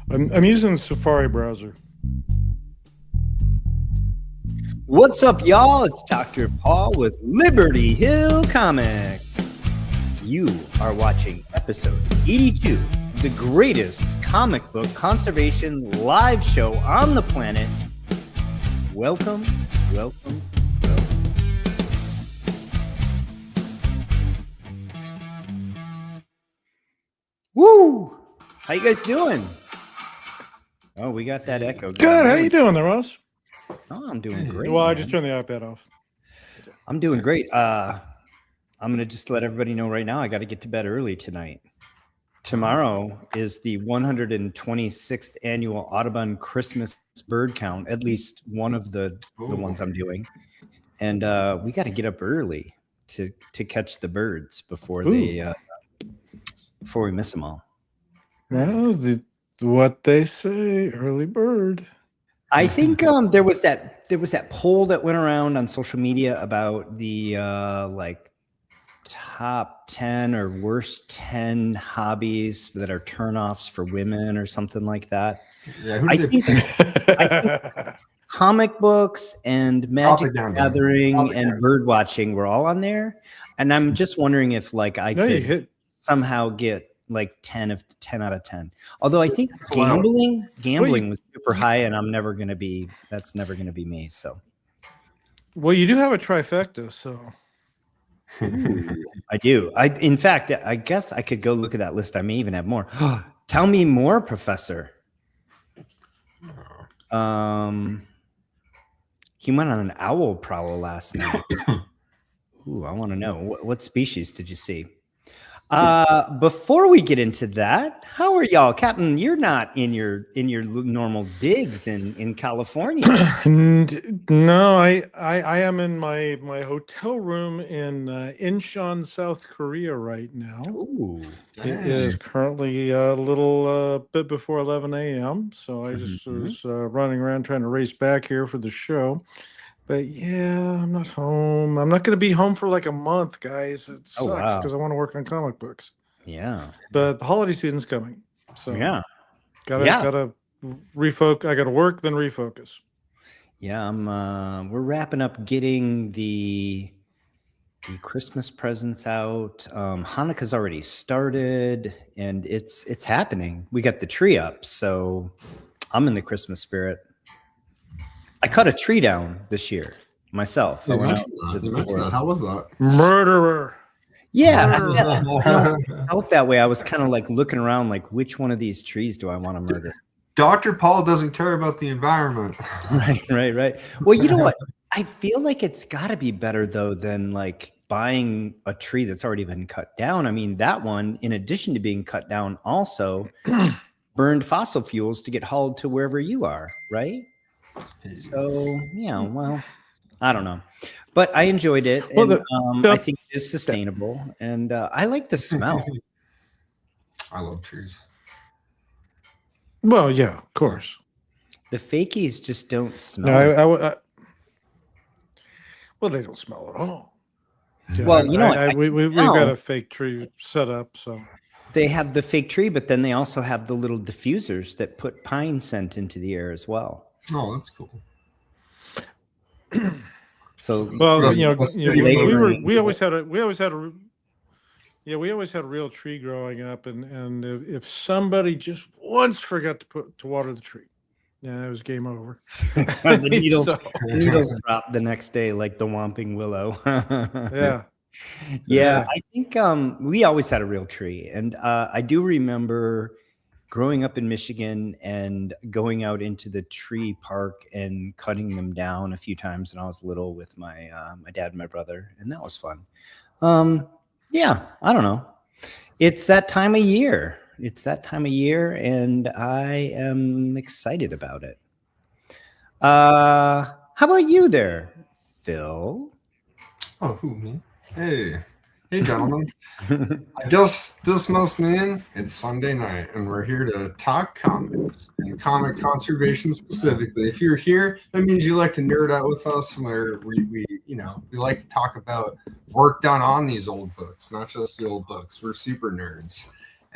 I'm using the Safari browser. What's up, y'all? It's Dr. Paul with Liberty Hill Comics. You are watching episode 82, the greatest comic book conservation live show on the planet. Welcome, welcome, welcome. Woo! How you guys doing? Oh, we got that echo. Good. How you doing there, Ross? Oh, I'm doing great. Well, man. I just turned the iPad off. I'm doing great. I'm going to just let everybody know right now, I got to get to bed early tonight. Tomorrow is the 126th annual Audubon Christmas bird count, at least one of the ones I'm doing. And we got to get up early to catch the birds before before we miss them all. Well, what they say, early bird. I think there was that poll that went around on social media about the top 10 or worst 10 hobbies that are turnoffs for women or something like that. Yeah, I think comic books and Magic the Gathering and bird watching were all on there, and I'm just wondering if I could somehow get 10 out of 10. Although I think gambling was super high, and that's never gonna be me. So, well, you do have a trifecta, so I do. In fact, I guess I could go look at that list. I may even have more. Tell me more, Professor. He went on an owl prowl last night. Ooh, I want to know what species did you see? Before we get into that, how are y'all, Captain? You're not in your normal digs in California. No, I am in my hotel room in Incheon, South Korea right now. Ooh, it is currently a little bit before 11 a.m. So I just was running around trying to race back here for the show. But yeah, I'm not home. I'm not going to be home for a month, guys. It sucks because I want to work on comic books. Yeah. But the holiday season's coming. So yeah. Gotta refocus. I gotta work, then refocus. Yeah, we're wrapping up getting the Christmas presents out. Hanukkah's already started, and it's happening. We got the tree up, so I'm in the Christmas spirit. I cut a tree down this year myself. How was that? Murderer. Yeah, I felt that way. I was kind of looking around, which one of these trees do I want to murder? Dr. Paul doesn't care about the environment. Right. Well, you know what? I feel like it's got to be better though than buying a tree that's already been cut down. I mean, that one, in addition to being cut down, also burned fossil fuels to get hauled to wherever you are, right? So, yeah, well, I don't know. But I enjoyed it. And, I think it is sustainable. And I like the smell. I love trees. Well, yeah, of course. The fakies just don't smell. No, well, they don't smell at all. Yeah, well, we've got a fake tree set up, so. They have the fake tree, but then they also have the little diffusers that put pine scent into the air as well. Oh, that's cool. So, well, we always had a real tree growing up, and if somebody just once forgot to water the tree, yeah, it was game over. the needles dropped the next day like the Whomping Willow. Yeah. I think we always had a real tree, and I do remember growing up in Michigan and going out into the tree park and cutting them down a few times when I was little with my dad and my brother, and that was fun. Yeah, I don't know. It's that time of year. And I am excited about it. How about you there, Phil? Oh, who, me? Hey, gentlemen. I guess this must mean it's Sunday night, and we're here to talk comics and comic conservation specifically. If you're here, that means you like to nerd out with us, where we like to talk about work done on these old books, not just the old books. We're super nerds.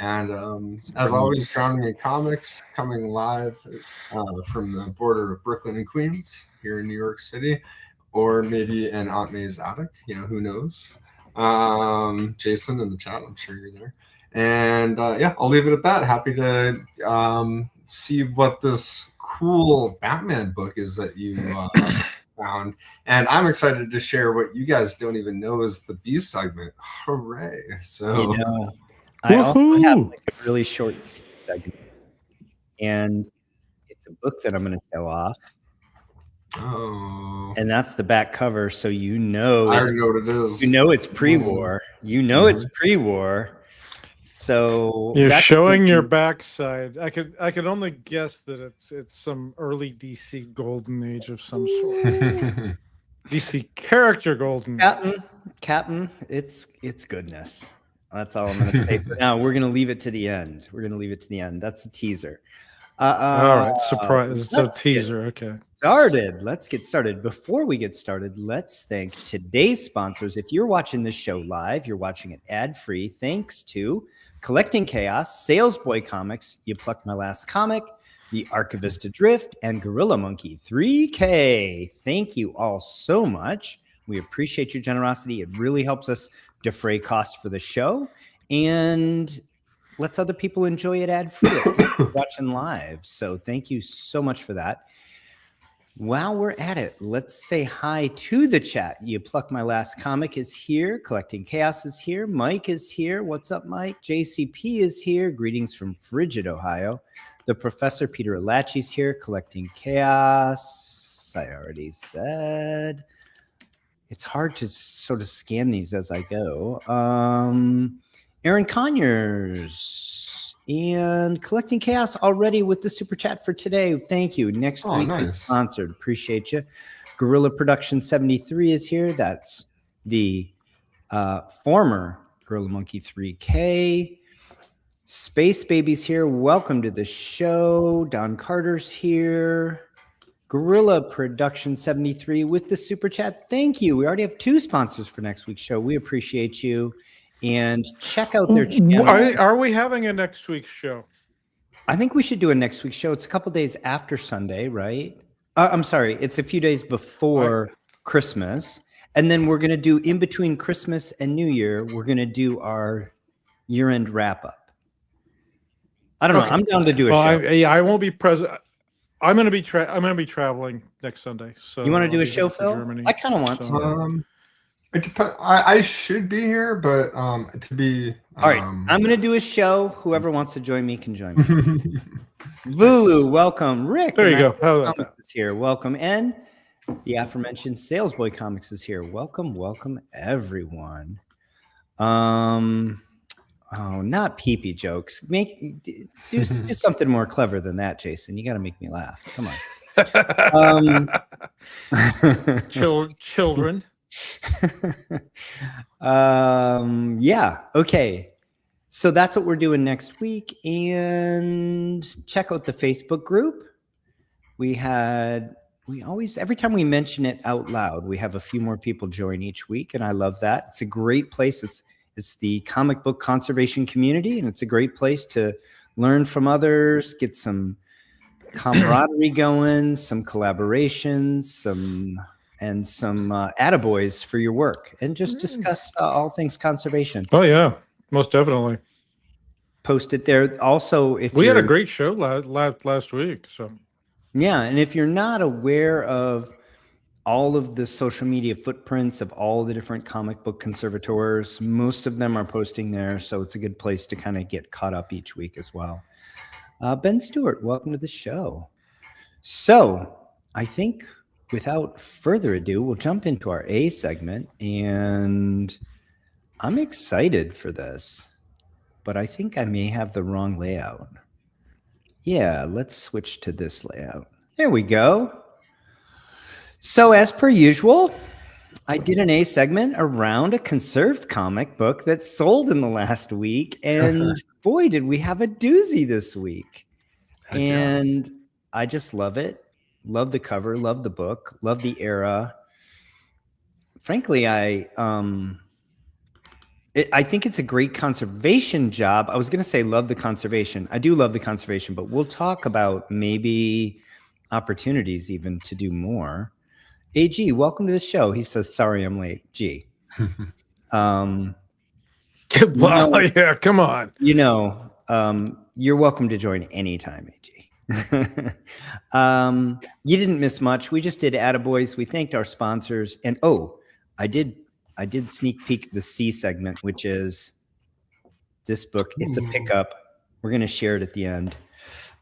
And as always, Drowning in Comics, coming live from the border of Brooklyn and Queens here in New York City, or maybe in Aunt May's attic, who knows. Jason in the chat, I'm sure you're there. And yeah, I'll leave it at that. Happy to see what this cool Batman book is that you found. And I'm excited to share what you guys don't even know is the B segment. Hooray. So I also have like a really short C segment, and it's a book that I'm going to show off. Oh. And that's the back cover, so I already know what it is. It's pre-war. It's pre-war. So you're showing your backside. I could only guess that it's some early DC golden age of some sort. DC character golden. Captain, it's goodness. That's all I'm going to say for now. We're going to leave it to the end. That's a teaser. All right, surprise. It's a teaser. Okay. Let's get started. Before we get started, let's thank today's sponsors. If you're watching this show live, you're watching it ad-free. Thanks to Collecting Chaos, Salesboy Comics, You Plucked My Last Comic, The Archivist Adrift, and Gorilla Monkey 3K. Thank you all so much. We appreciate your generosity. It really helps us defray costs for the show and lets other people enjoy it ad-free watching live. So thank you so much for that. While we're at it, let's say hi to the chat. You Pluck My Last Comic is here. Collecting Chaos is here. Mike is here. What's up, Mike? JCP is here. Greetings from Frigid, Ohio. The Professor Peter Alachi's here. Collecting Chaos. I already said. It's hard to sort of scan these as I go. Aaron Conyers and Collecting Chaos already with the super chat for today. Thank you. Next week is sponsored. Appreciate you. Gorilla Production 73 is here. That's the former Gorilla Monkey 3K. Space Baby's here. Welcome to the show. Don Carter's here. Gorilla Production 73 with the super chat. Thank you. We already have 2 sponsors for next week's show. We appreciate you. And check out their channel. Are we having a next week's show? I think we should do a next week's show. It's a couple days after Sunday, right? I'm sorry. It's a few days before Christmas. And then we're going to do in between Christmas and New Year, we're going to do our year-end wrap-up. I don't know. I'm down to do a show. I won't be present. I'm going to be traveling next Sunday. So you want to do a show, Phil? I kind of want to. It depends. I should be here, but to be all right. I'm going to do a show. Whoever wants to join me can join me. Vulu, welcome. Rick, there you go. How about that? Is here. Welcome, and the aforementioned Salesboy Comics is here. Welcome, everyone. Oh, not peepee jokes. Do something more clever than that, Jason. You got to make me laugh. Come on. Children. Yeah. Okay. So that's what we're doing next week. And check out the Facebook group. Every time we mention it out loud, we have a few more people join each week. And I love that. It's a great place. It's the comic book conservation community. And it's a great place to learn from others, get some camaraderie going, some collaborations, some attaboys for your work, and just discuss all things conservation. Oh yeah, most definitely. Post it there. Also, if we had a great show last week, so yeah. And if you're not aware of all of the social media footprints of all the different comic book conservators, most of them are posting there, so it's a good place to kind of get caught up each week as well. Ben Stewart, welcome to the show. So I think, without further ado, we'll jump into our A segment, and I'm excited for this, but I think I may have the wrong layout. Yeah, let's switch to this layout. There we go. So as per usual, I did an A segment around a conserved comic book that sold in the last week, and boy, did we have a doozy this week. And I just love it. Love the cover, love the book, love the era. Frankly, I I think it's a great conservation job. I was going to say love the conservation. I do love the conservation, but we'll talk about maybe opportunities even to do more. AG, welcome to the show. He says, sorry, I'm late. G. Well, know- yeah, come on. You're welcome to join anytime, AG. You didn't miss much. We just did Attaboys. We thanked our sponsors. And I did sneak peek the C segment, which is this book. It's a pickup. We're going to share it at the end.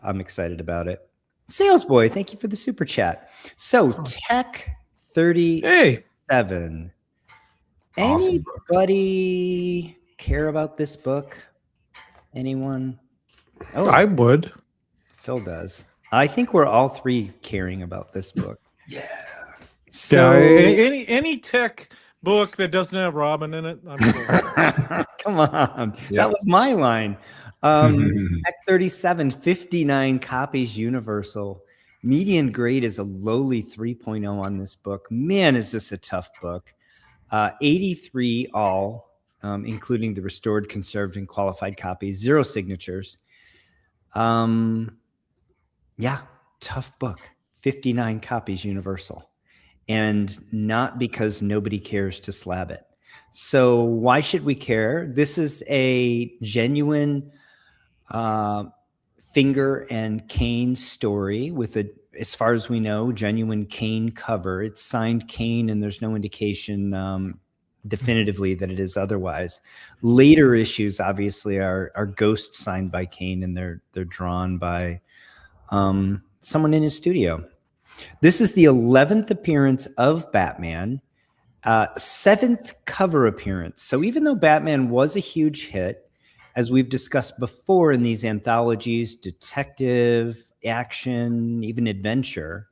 I'm excited about it. Sales Boy, thank you for the super chat. So Tech 37. Awesome Anybody care about this book? Anyone? Oh, I would. Phil does. I think we're all three caring about this book. Yeah. So any tech book that doesn't have Robin in it, I'm cool. come on. Yep. That was my line. Tech 37, 59 copies universal. Median grade is a lowly 3.0 on this book. Man, is this a tough book. 83 all, including the restored, conserved, and qualified copies. 0 signatures. Yeah, tough book. 59 copies universal. And not because nobody cares to slab it. So why should we care? This is a genuine Finger and Kane story with a, as far as we know, genuine Kane cover. It's signed Kane, and there's no indication definitively that it is otherwise. Later issues, obviously, are Ghost signed by Kane, and they're drawn by someone in his studio. This is the 11th appearance of Batman, 7th cover appearance. So even though Batman was a huge hit, as we've discussed before in these anthologies, detective, action, even adventure,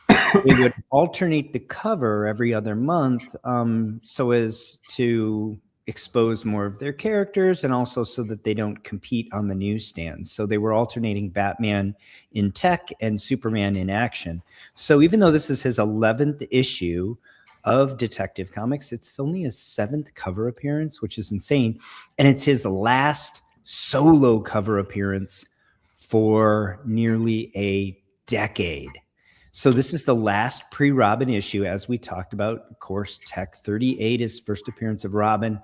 they would alternate the cover every other month so as to expose more of their characters and also so that they don't compete on the newsstands. So they were alternating Batman in tech and Superman in action. So even though this is his 11th issue of Detective Comics, it's only his 7th cover appearance, which is insane. And it's his last solo cover appearance for nearly a decade. So this is the last pre-Robin issue, as we talked about. Of course, Tech 38 is first appearance of Robin.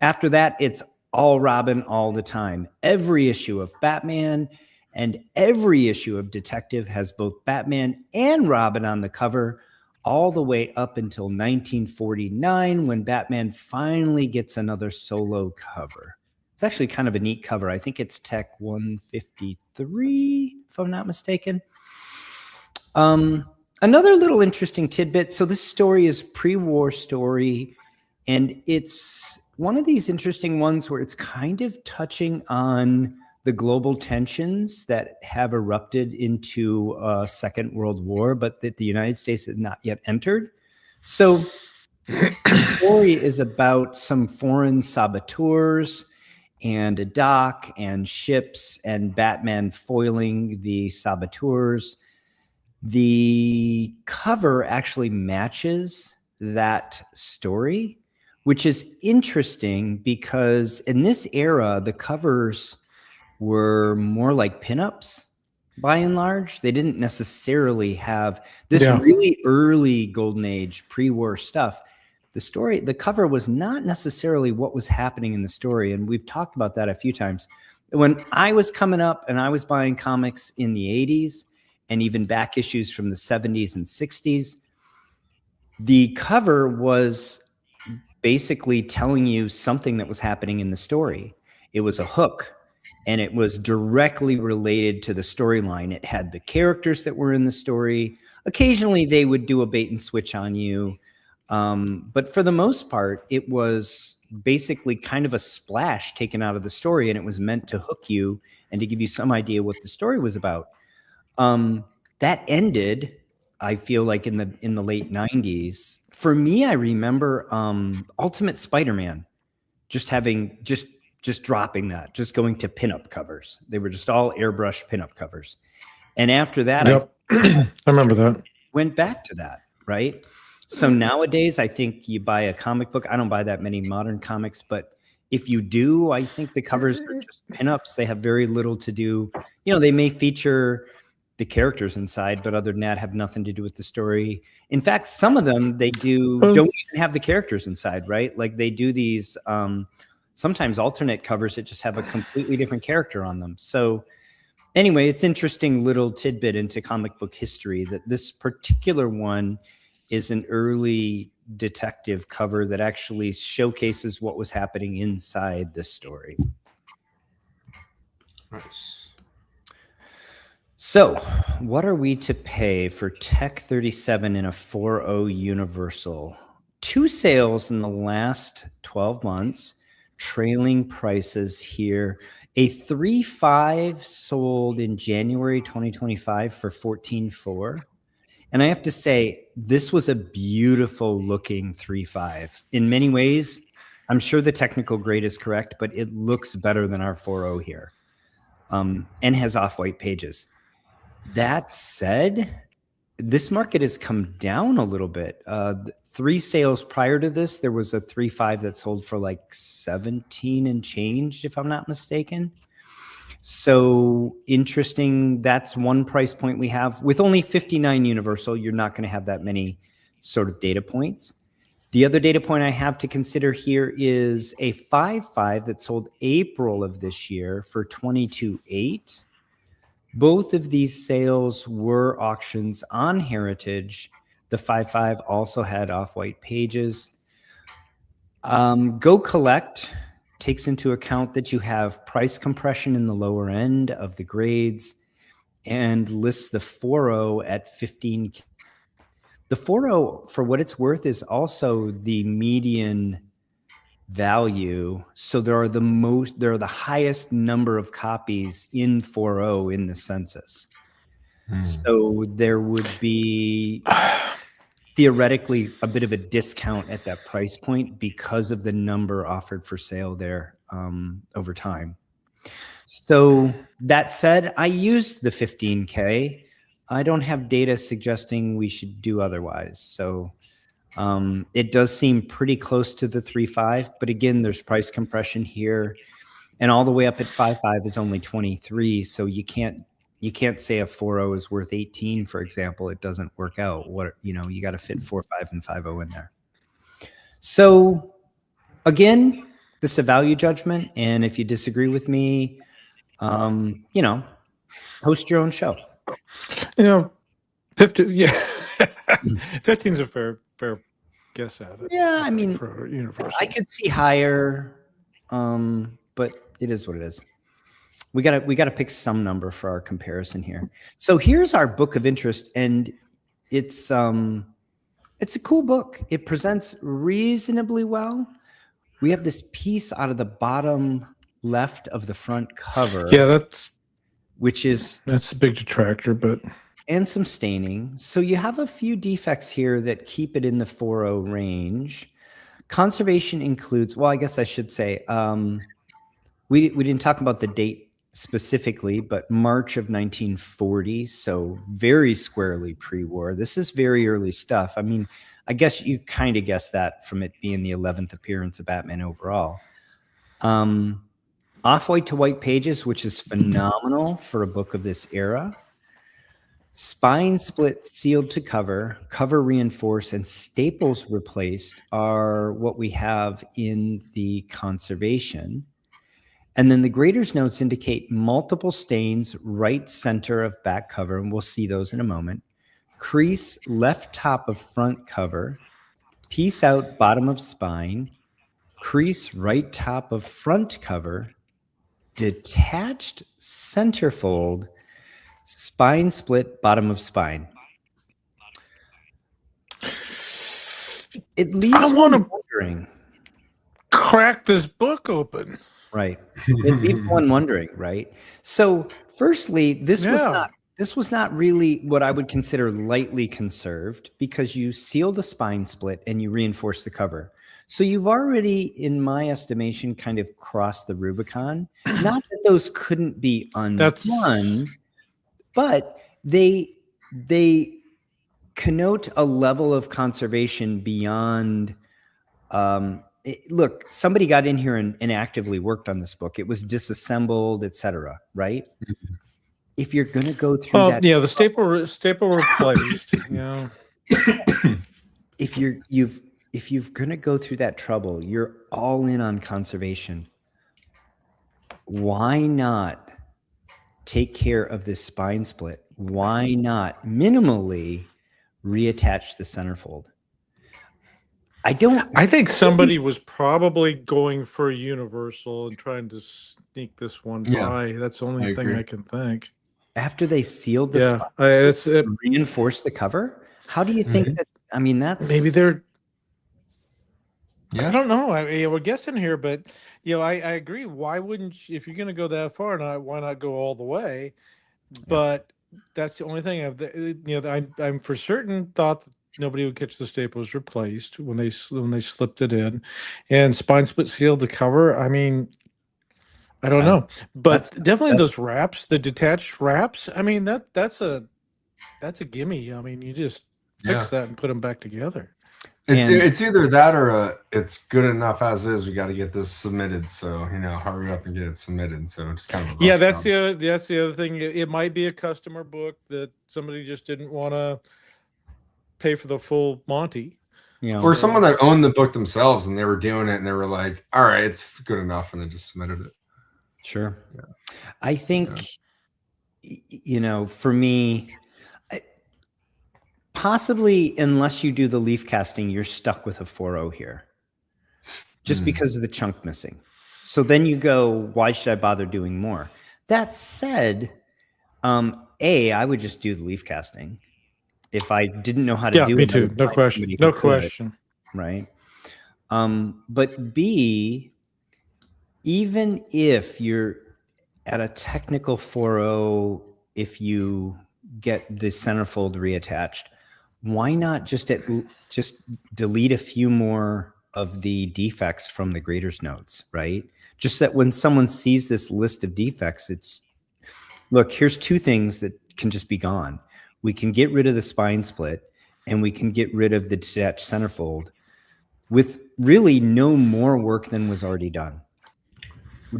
After that, it's all Robin all the time. Every issue of Batman and every issue of Detective has both Batman and Robin on the cover, all the way up until 1949, when Batman finally gets another solo cover. It's actually kind of a neat cover. I think it's Tech 153, if I'm not mistaken. Another little interesting tidbit. So this story is pre-war story, and it's one of these interesting ones where it's kind of touching on the global tensions that have erupted into a Second World War, but that the United States has not yet entered. So the story is about some foreign saboteurs and a dock and ships and Batman foiling the saboteurs. The cover actually matches that story, which is interesting because in this era, the covers were more like pinups by and large. They didn't necessarily have this really early golden age pre-war stuff. The cover was not necessarily what was happening in the story. And we've talked about that a few times. When I was coming up and I was buying comics in the 80s and even back issues from the 70s and 60s, the cover was basically telling you something that was happening in the story. It was a hook, and it was directly related to the storyline. It had the characters that were in the story. Occasionally, they would do a bait and switch on you. But for the most part, it was basically kind of a splash taken out of the story, and it was meant to hook you and to give you some idea what the story was about. That ended, I feel like, in the late 90s. For me, I remember Ultimate Spider-Man just dropping that, just going to pinup covers. They were just all airbrush pinup covers. And after that, I remember that. Went back to that, right? So nowadays, I think you buy a comic book. I don't buy that many modern comics, but If you do, I think the covers are just pinups. They have very little to do. They may feature the characters inside, but other than that, have nothing to do with the story. In fact, some of them don't even have the characters inside, right? Like they do these sometimes alternate covers that just have a completely different character on them. So anyway, it's interesting little tidbit into comic book history that this particular one is an early detective cover that actually showcases what was happening inside the story. Nice. So, what are we to pay for Tech 37 in a 4.0 Universal? 2 sales in the last 12 months, trailing prices here. A 3.5 sold in January 2025 for 14.4. And I have to say, this was a beautiful looking 3.5. In many ways, I'm sure the technical grade is correct, but it looks better than our 4.0 here, and has off-white pages. That said, this market has come down a little bit. 3 sales prior to this, there was a 3.5 that sold for like 17 and change, if I'm not mistaken. So interesting. That's one price point we have. With only 59 Universal, you're not going to have that many sort of data points. The other data point I have to consider here is a 5.5 that sold April of this year for 22.8. Both of these sales were auctions on Heritage. The 5.5 also had off-white pages. Go Collect takes into account that you have price compression in the lower end of the grades and lists the 4.0 at 15. The 4.0, for what it's worth, is also the median value. So there are the highest number of copies in 4.0 in the census. So there would be theoretically a bit of a discount at that price point because of the number offered for sale there over time. So that said, I used the 15K. I don't have data suggesting we should do otherwise. So it does seem pretty close to the 3.5, but again, there's price compression here, and all the way up at 5.5 is only 23. So you can't say a 4.0 is worth 18, for example. It doesn't work out. You got to fit 4.5 and 5.0 in there. So again, this is a value judgment, and if you disagree with me, host your own show. 15, yeah. 15 is a fair guess at it. Yeah, I mean, for Universal. I could see higher, but it is what it is. We gotta pick some number for our comparison here. So here's our book of interest, and it's a cool book. It presents reasonably well. We have this piece out of the bottom left of the front cover. Yeah, that's a big detractor, but. And some staining. So you have a few defects here that keep it in the 4.0 range. Conservation includes, well, I guess I should say, we didn't talk about the date specifically, but March of 1940, so very squarely pre-war. This is very early stuff. I mean, I guess you kind of guessed that from it being the 11th appearance of Batman overall. Off-white to white pages, which is phenomenal for a book of this era. Spine split, sealed to cover, cover reinforced, and staples replaced are what we have in the conservation. And then the grader's notes indicate multiple stains right center of back cover, and we'll see those in a moment. Crease left top of front cover, piece out bottom of spine, crease right top of front cover, detached centerfold, spine split, bottom of spine. It leaves one wondering. Crack this book open. Right. It leaves one wondering, right? So firstly, this was not really what I would consider lightly conserved, because you seal the spine split and you reinforce the cover. So you've already, in my estimation, kind of crossed the Rubicon. Not that those couldn't be undone. But they connote a level of conservation beyond look, somebody got in here and actively worked on this book. It was disassembled, etc. Right? If you're going to go through that, yeah, the staple replaced. If you're going to go through that trouble, you're all in on conservation. Why not take care of this spine split? Why not minimally reattach the centerfold? I think somebody was probably going for a universal and trying to sneak this one by. That's the only thing I can think. After they sealed the spine, reinforced the cover? How do you think that? I mean, that's maybe they're. I don't know. We're guessing here, but I agree. Why wouldn't you, if you're going to go that far, why not go all the way? But that's the only thing. I'm for certain thought that nobody would catch the staples replaced when they slipped it in, and spine split sealed the cover. I mean, I don't know, but definitely those wraps, the detached wraps. I mean, that's a gimme. I mean, you just fix that and put them back together. It's either that or it's good enough as is. We got to get this submitted, so hurry up and get it submitted. So it's kind of that's the other thing. It might be a customer book that somebody just didn't want to pay for the full Monty. Or someone that owned the book themselves and they were doing it and they were like, all right, it's good enough, and they just submitted it. Sure. I think for me, possibly unless you do the leaf casting, you're stuck with a 4.0 here just because of the chunk missing. So then you go, why should I bother doing more? That said, I would just do the leaf casting. If I didn't know how to do it. Me too. No question. No question. Right. But B, even if you're at a technical 4.0, if you get the centerfold reattached, why not just delete a few more of the defects from the grader's notes, right? Just that when someone sees this list of defects, look, here's two things that can just be gone. We can get rid of the spine split and we can get rid of the detached centerfold with really no more work than was already done.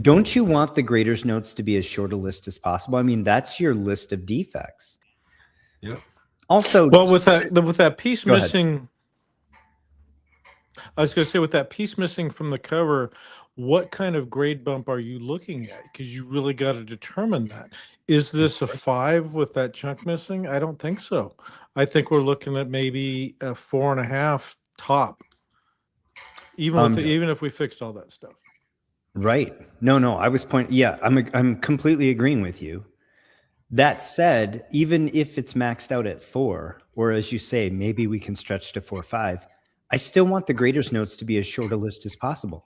Don't you want the grader's notes to be as short a list as possible? I mean, that's your list of defects. Yep. Also, well, with that piece missing, I was going to say, with that piece missing from the cover, what kind of grade bump are you looking at? Because you really got to determine that. Is this a 5 with that chunk missing? I don't think so. I think we're looking at maybe a 4.5 top, even if we fixed all that stuff. Right. No. I was pointing. Yeah, I'm completely agreeing with you. That said, even if it's maxed out at 4, or as you say, maybe we can stretch to 4.5, I still want the grader's notes to be as short a list as possible.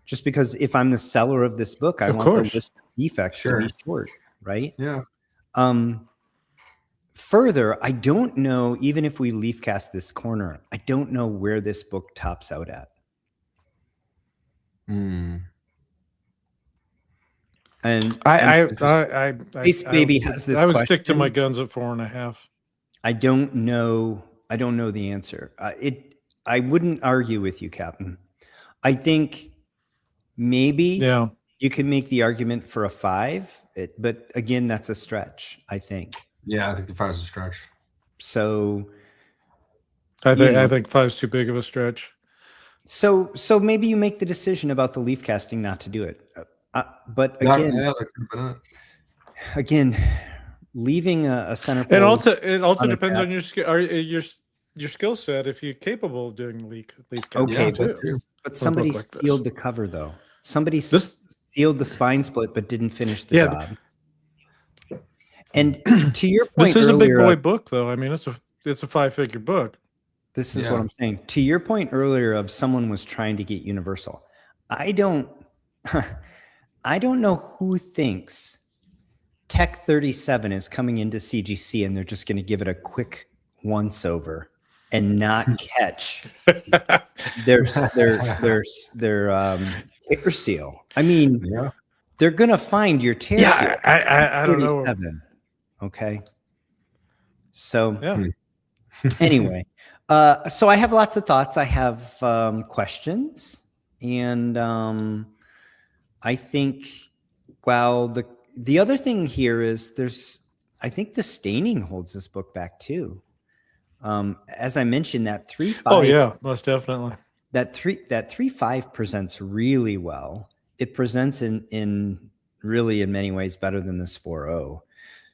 Just because if I'm the seller of this book, I want the list of defects to be short, right? Yeah. Further, I don't know, even if we leaf cast this corner, I don't know where this book tops out at. And Space Baby has this. I would question. Stick to my guns at 4.5. I don't know the answer. I wouldn't argue with you, Captain. I think maybe you can make the argument for a 5, but again, that's a stretch, I think. Yeah, I think the 5 is a stretch. So I think 5 is too big of a stretch. So maybe you make the decision about the leaf casting not to do it. But again, leaving a centerfold. It also depends on your skill set. If you're capable of doing leaf casting. Okay, but somebody sealed the cover though. Somebody sealed the spine split, but didn't finish the job. And to your point, this is a big boy book, though. I mean, it's a 5-figure book. This is what I'm saying. To your point earlier of someone was trying to get universal. I don't know who thinks Tech 37 is coming into CGC and they're just going to give it a quick once over and not catch their tear seal. I mean, they're going to find your tear seal. I don't know. Okay. So anyway, so I have lots of thoughts. I have questions. And I think, well, the other thing here is I think the staining holds this book back too. As I mentioned, that 3.5. Oh yeah, most definitely. That 3.5 presents really well. It presents in really in many ways better than this 4.0.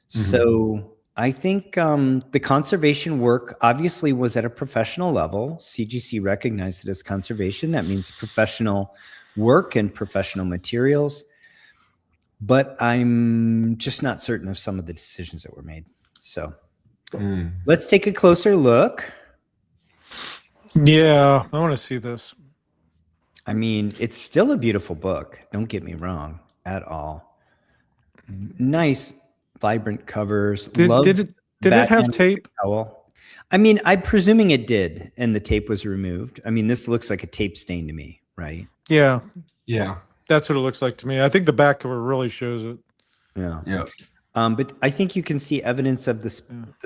So I think the conservation work obviously was at a professional level. CGC recognized it as conservation. That means professional work and professional materials. But I'm just not certain of some of the decisions that were made. So let's take a closer look. Yeah, I want to see this. I mean, it's still a beautiful book. Don't get me wrong at all. Nice, vibrant covers. Did it have tape? I mean, I'm presuming it did, and the tape was removed. I mean, this looks like a tape stain to me, right? Yeah. Yeah. That's what it looks like to me. I think the back cover really shows it. Yeah. Yeah. But I think you can see evidence of the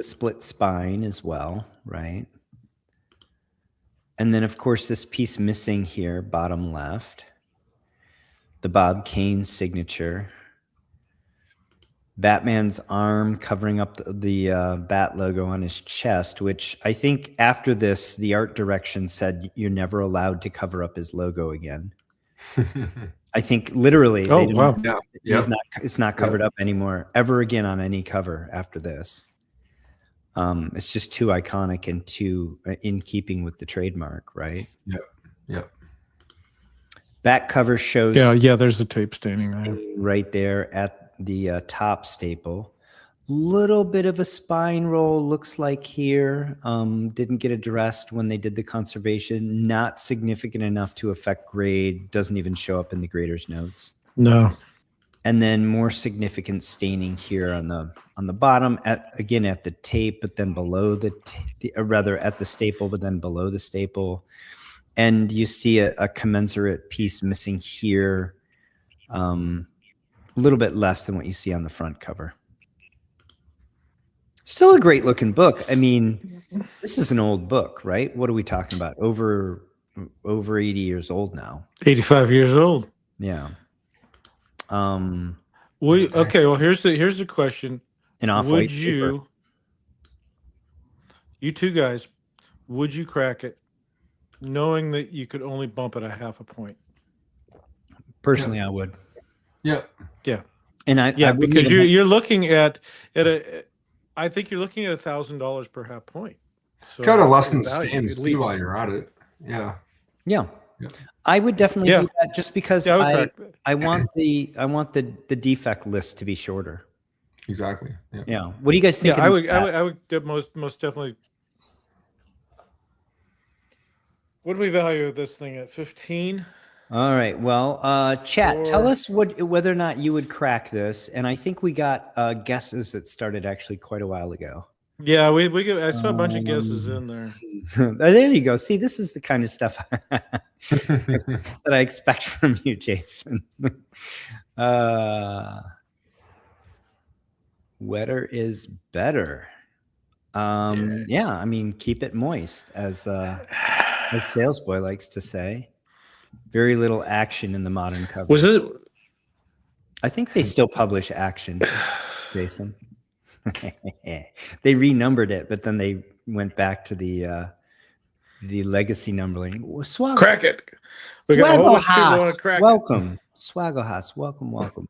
split spine as well, right? And then, of course, this piece missing here, bottom left, the Bob Kane signature. Batman's arm covering up the bat logo on his chest, which I think after this, the art direction said you're never allowed to cover up his logo again. I think literally. Oh, wow. Yeah. It's not covered up anymore ever again on any cover after this. It's just too iconic and too in keeping with the trademark, right? Yep. Yep. Back cover shows. Yeah. There's the tape staining there. Right there at the top staple. Little bit of a spine roll looks like here. Didn't get addressed when they did the conservation. Not significant enough to affect grade. Doesn't even show up in the grader's notes. No. And then more significant staining here on the bottom, at the tape, but then below rather at the staple, but then below the staple. And you see a commensurate piece missing here, a little bit less than what you see on the front cover. Still a great looking book. I mean, this is an old book, right? What are we talking about? Over 80 years old now. 85 years old. Yeah. Okay. Well, here's the question. Would you two guys, would you crack it, knowing that you could only bump it a half a point? Personally, I would. Yeah. Yeah. And I because you're looking at I think you're looking at $1,000 per half point. So kind of less than stands too while you're at it. Yeah. Yeah. I would definitely do that just because I want the defect list to be shorter. Exactly. Yeah. What do you guys think? Yeah, I would get most definitely. What do we value this thing at? 15? All right. Well, chat, tell us whether or not you would crack this. And I think we got guesses that started actually quite a while ago. Yeah, I saw a bunch of guesses in there. There you go. See, this is the kind of stuff that I expect from you, Jason. Wetter is better. Yeah, I mean, keep it moist, as Salesboy likes to say. Very little action in the modern cover. Was it? I think they still publish Action, Jason. They renumbered it, but then they went back to the legacy numbering. Crack it. We got a whole bunch of people want to crack welcome. Swagglehas, welcome.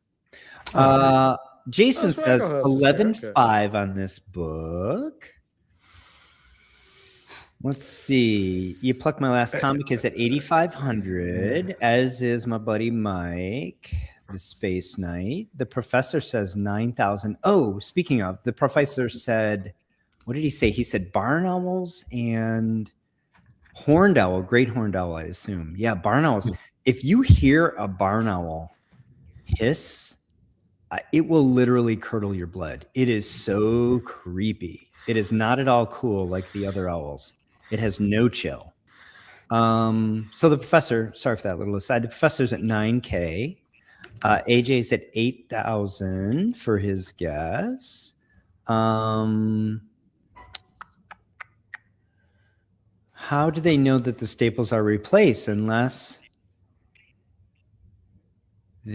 Jason says 11.5 on this book. Let's see. You Pluck My Last Comic is at 8,500, as is my buddy Mike, the Space Knight. The professor says 9,000. Oh, speaking of, the professor said, what did he say? He said barn owls and horned owl, great horned owl, I assume. Yeah, barn owls. If you hear a barn owl hiss, it will literally curdle your blood. It is so creepy. It is not at all cool like the other owls. It has no chill. So the professor, sorry for that little aside, the professor's at 9K. AJ's at 8,000 for his guess. How do they know that the staples are replaced unless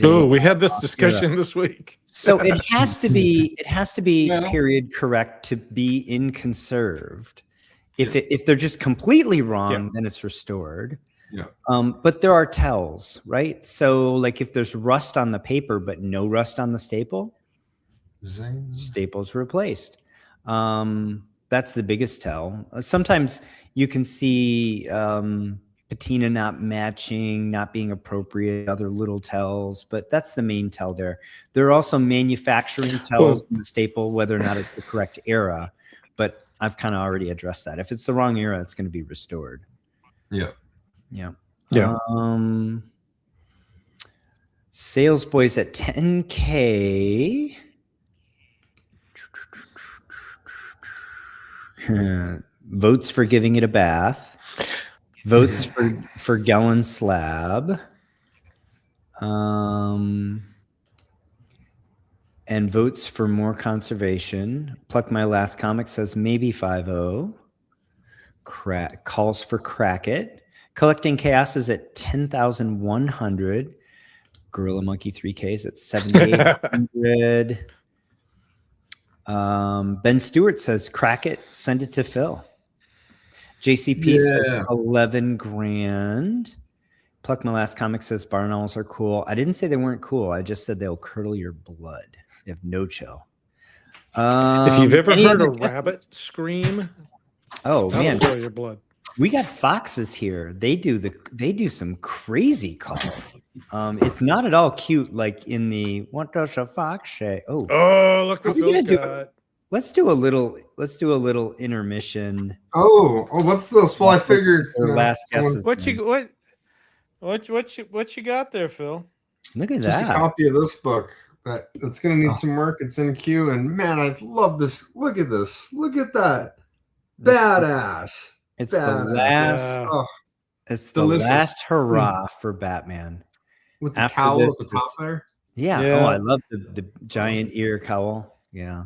Oh, we had this discussion this week. So it has to be Yeah. period correct to be in conserved. If they're just completely wrong, then it's restored. Yeah. But there are tells, right? So like if there's rust on the paper but no rust on the staple, Zing. staple's replaced. That's the biggest tell. Sometimes you can see patina not matching, not being appropriate, other little tells, but that's the main tell there. There are also manufacturing tells in the staple, whether or not it's the correct era, but I've kind of already addressed that. If it's the wrong era, it's going to be restored. Yeah. Yeah. Yeah. Sales boys at 10K. Votes for giving it a bath. Votes for gallon slab. And votes for more conservation. Pluck My Last Comic says maybe 5-0. Calls for crack it. Collecting Chaos is at 10,100. Gorilla Monkey 3K is at 7,800. Ben Stewart says crack it, send it to Phil. JCP says 11 grand. Pluck My Last Comic says barn owls are cool. I didn't say they weren't cool. I just said they'll curdle your blood. They have no chill. If you've ever heard a rabbit scream, oh man, boil your blood. We got foxes here. They do some crazy calls. It's not at all cute like in the what does a fox say? Oh, look what Phil's got. Let's do a little intermission. Oh, what's this? Well, I figured last guess. What you got there, Phil? Look at just that. a copy of this book. It's gonna need some work. It's in queue, and man, I love this. Look at this. Look at that. Badass. It's Badass. the last. Oh, it's delicious. The last hurrah for Batman. With the After cowl this, at the top there. Yeah. Yeah. Oh, I love the giant ear cowl. Yeah.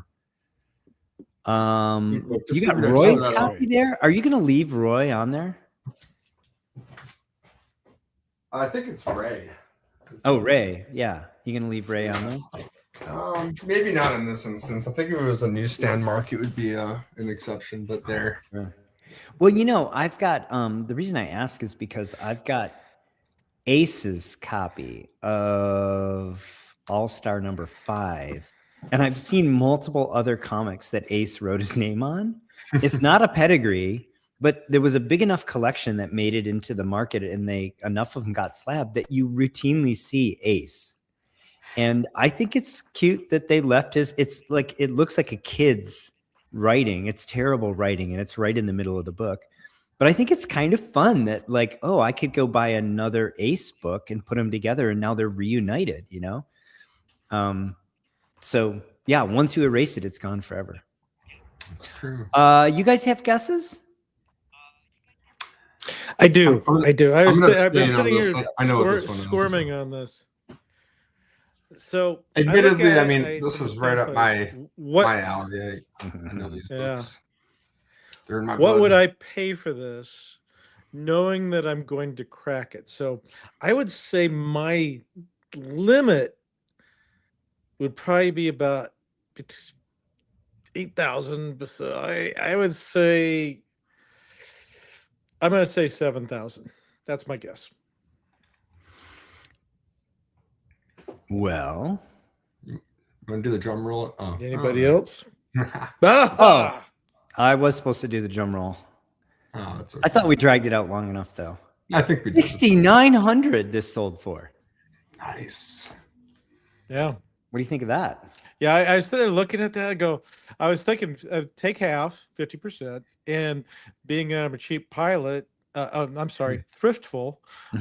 You got Roy's copy there. Are you going to leave Roy on there? I think it's Ray. Oh, Ray. Yeah. You going to leave Ray on there? Maybe not in this instance. I think if it was a newsstand mark, it would be an exception. But there. Sure. Well, you know, I've got the reason I ask is because I've got Ace's copy of All-Star number 5. And I've seen multiple other comics that Ace wrote his name on. It's not a pedigree, but there was a big enough collection that made it into the market, and enough of them got slabbed that you routinely see Ace. And I think it's cute that they left it's like, it looks like a kid's writing. It's terrible writing, and it's right in the middle of the book. But I think it's kind of fun that like, oh, I could go buy another Ace book and put them together, and now they're reunited, you know? So yeah, once you erase it, it's gone forever. That's true. You guys have guesses? I do. I've been sitting here I know what this one is. squirming on this. So admittedly, I mean, this is right up my alley. I know these books. They're in my blood. What would I pay for this, knowing that I'm going to crack it? So I would say my limit would probably be about 8,000. So I would say I'm going to say 7,000. That's my guess. Well, you want to do the drum roll? Anybody else? Oh, I was supposed to do the drum roll. Oh, that's okay. I thought we dragged it out long enough, though. I think we did. 6,900 this sold for. Nice. Yeah. What do you think of that? Yeah, I was there looking at that. I was thinking, take half, 50%, and being I'm a cheap pilot. I'm sorry, thriftful.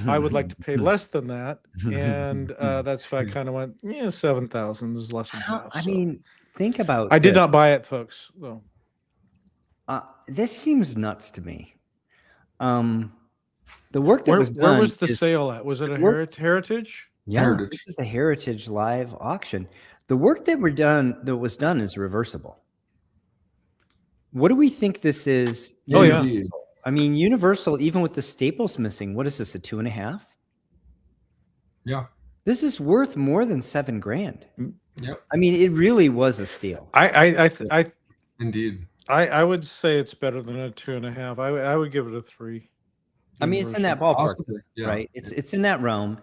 I would like to pay less than that, and that's why I kind of went, 7,000 is less than half. I mean, think about. I did not buy it, folks. Though. This seems nuts to me. The work that was done. Where was the sale at? Was it a Heritage? Yeah, Heritage. This is a Heritage live auction. The work that was done is reversible. What do we think this is? Oh yeah. I mean, Universal, even with the staples missing, what is this, a 2.5? Yeah. This is worth more than $7,000. Yep. I mean, it really was a steal. Indeed. I would say it's better than a 2.5. I would give it a 3. I mean, it's in that ballpark, right? It's in that realm.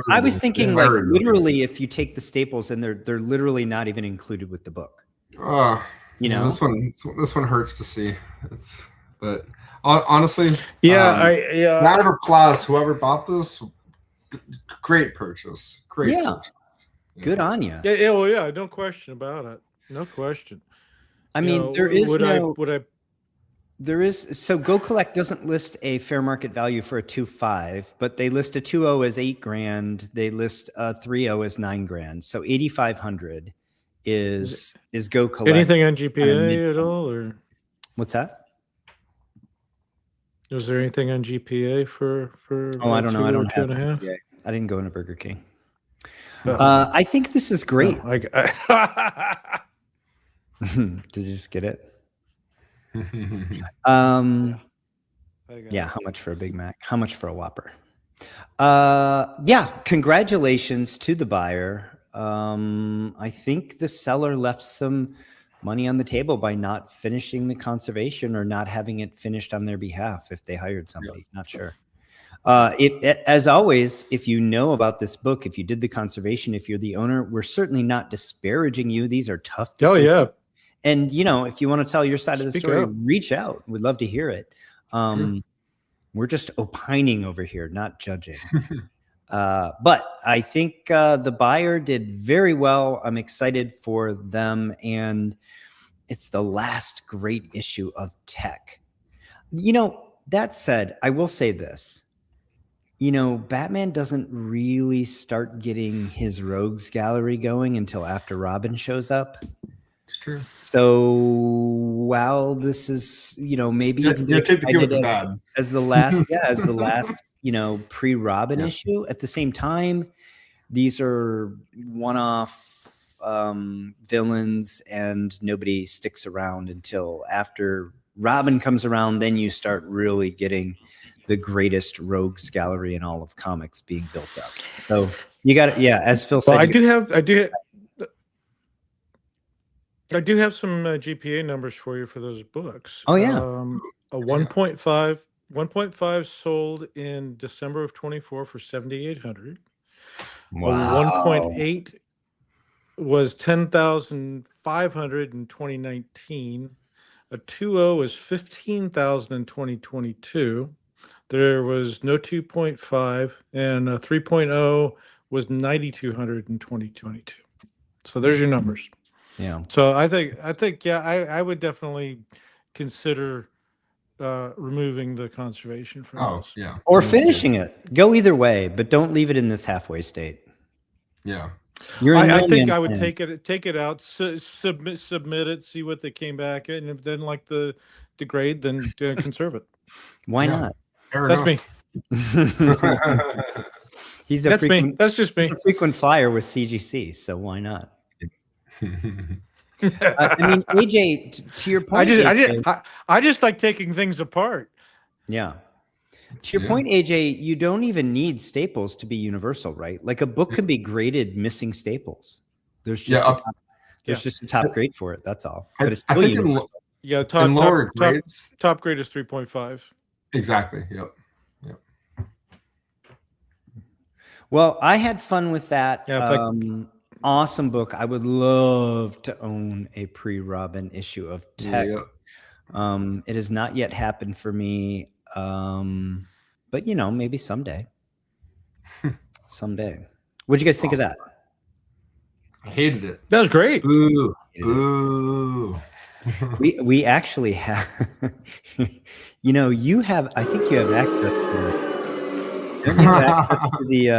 I was thinking, like, literally, if you take the staples, and they're literally not even included with the book. You know, this one hurts to see. But honestly, round of applause, whoever bought this. Great purchase. Great purchase. Good on you. Yeah, well, yeah, no question about it. No question. I mean, so Go Collect doesn't list a fair market value for a 2.5, but they list a 2.0 as $8,000. They list a 3.0 as $9,000. So 8,500 is Go Collect. Anything on GPA at all, or what's that? Was there anything on GPA for? Oh, I don't know. I don't have 2.5. I didn't go into Burger King. I think this is great. No, Did you just get it? How much for a Big Mac? How much for a Whopper? Congratulations to the buyer. I think the seller left some money on the table by not finishing the conservation or not having it finished on their behalf if they hired somebody. Not sure. As always, if you know about this book, if you did the conservation, if you're the owner, we're certainly not disparaging you. These are tough decisions. Oh, yeah. And, if you want to tell your side of the story, reach out. We'd love to hear it. We're just opining over here, not judging. But I think the buyer did very well. I'm excited for them. And it's the last great issue of Tech. That said, I will say this. Batman doesn't really start getting his rogues gallery going until after Robin shows up. It's true. So while this is, maybe you can be excited as the last, pre-Robin issue. At the same time, these are one-off villains, and nobody sticks around until after Robin comes around. Then you start really getting the greatest rogues gallery in all of comics being built up. So you got it. Yeah, as Phil said, I do have some GPA numbers for you for those books. Oh yeah, a 1.5 sold in December of 24 for 7,800. Wow. 1.8 was 10,500 in 2019. A 2.0 was 15,000 in 2022. There was no 2.5, and a 3.0 was 9,200 in 2022. So there's your numbers. Yeah. So I think, I would definitely consider removing the conservation from this. Yeah. Or finishing it. Go either way, but don't leave it in this halfway state. Yeah. I think I would take it out, submit it, see what they came back at, and if they didn't like the grade, then conserve it. Why not? That's me. That's just me. He's a frequent flyer with CGC, so why not? I mean, AJ, to your point, I just like taking things apart. Yeah. To your point, AJ, you don't even need staples to be universal, right? Like a book could be graded missing staples. There's just just a top grade for it. That's all. But it's still universal. Top grades. Top grade is 3.5. Exactly. Yep. Well, I had fun with that. Awesome book. I would love to own a pre-Robin issue of Tech. It has not yet happened for me. But maybe someday. Someday. What'd you guys think of that? I hated it. That was great. Ooh. Ooh. We actually have you have, I think you have access to this. Don't you have access to the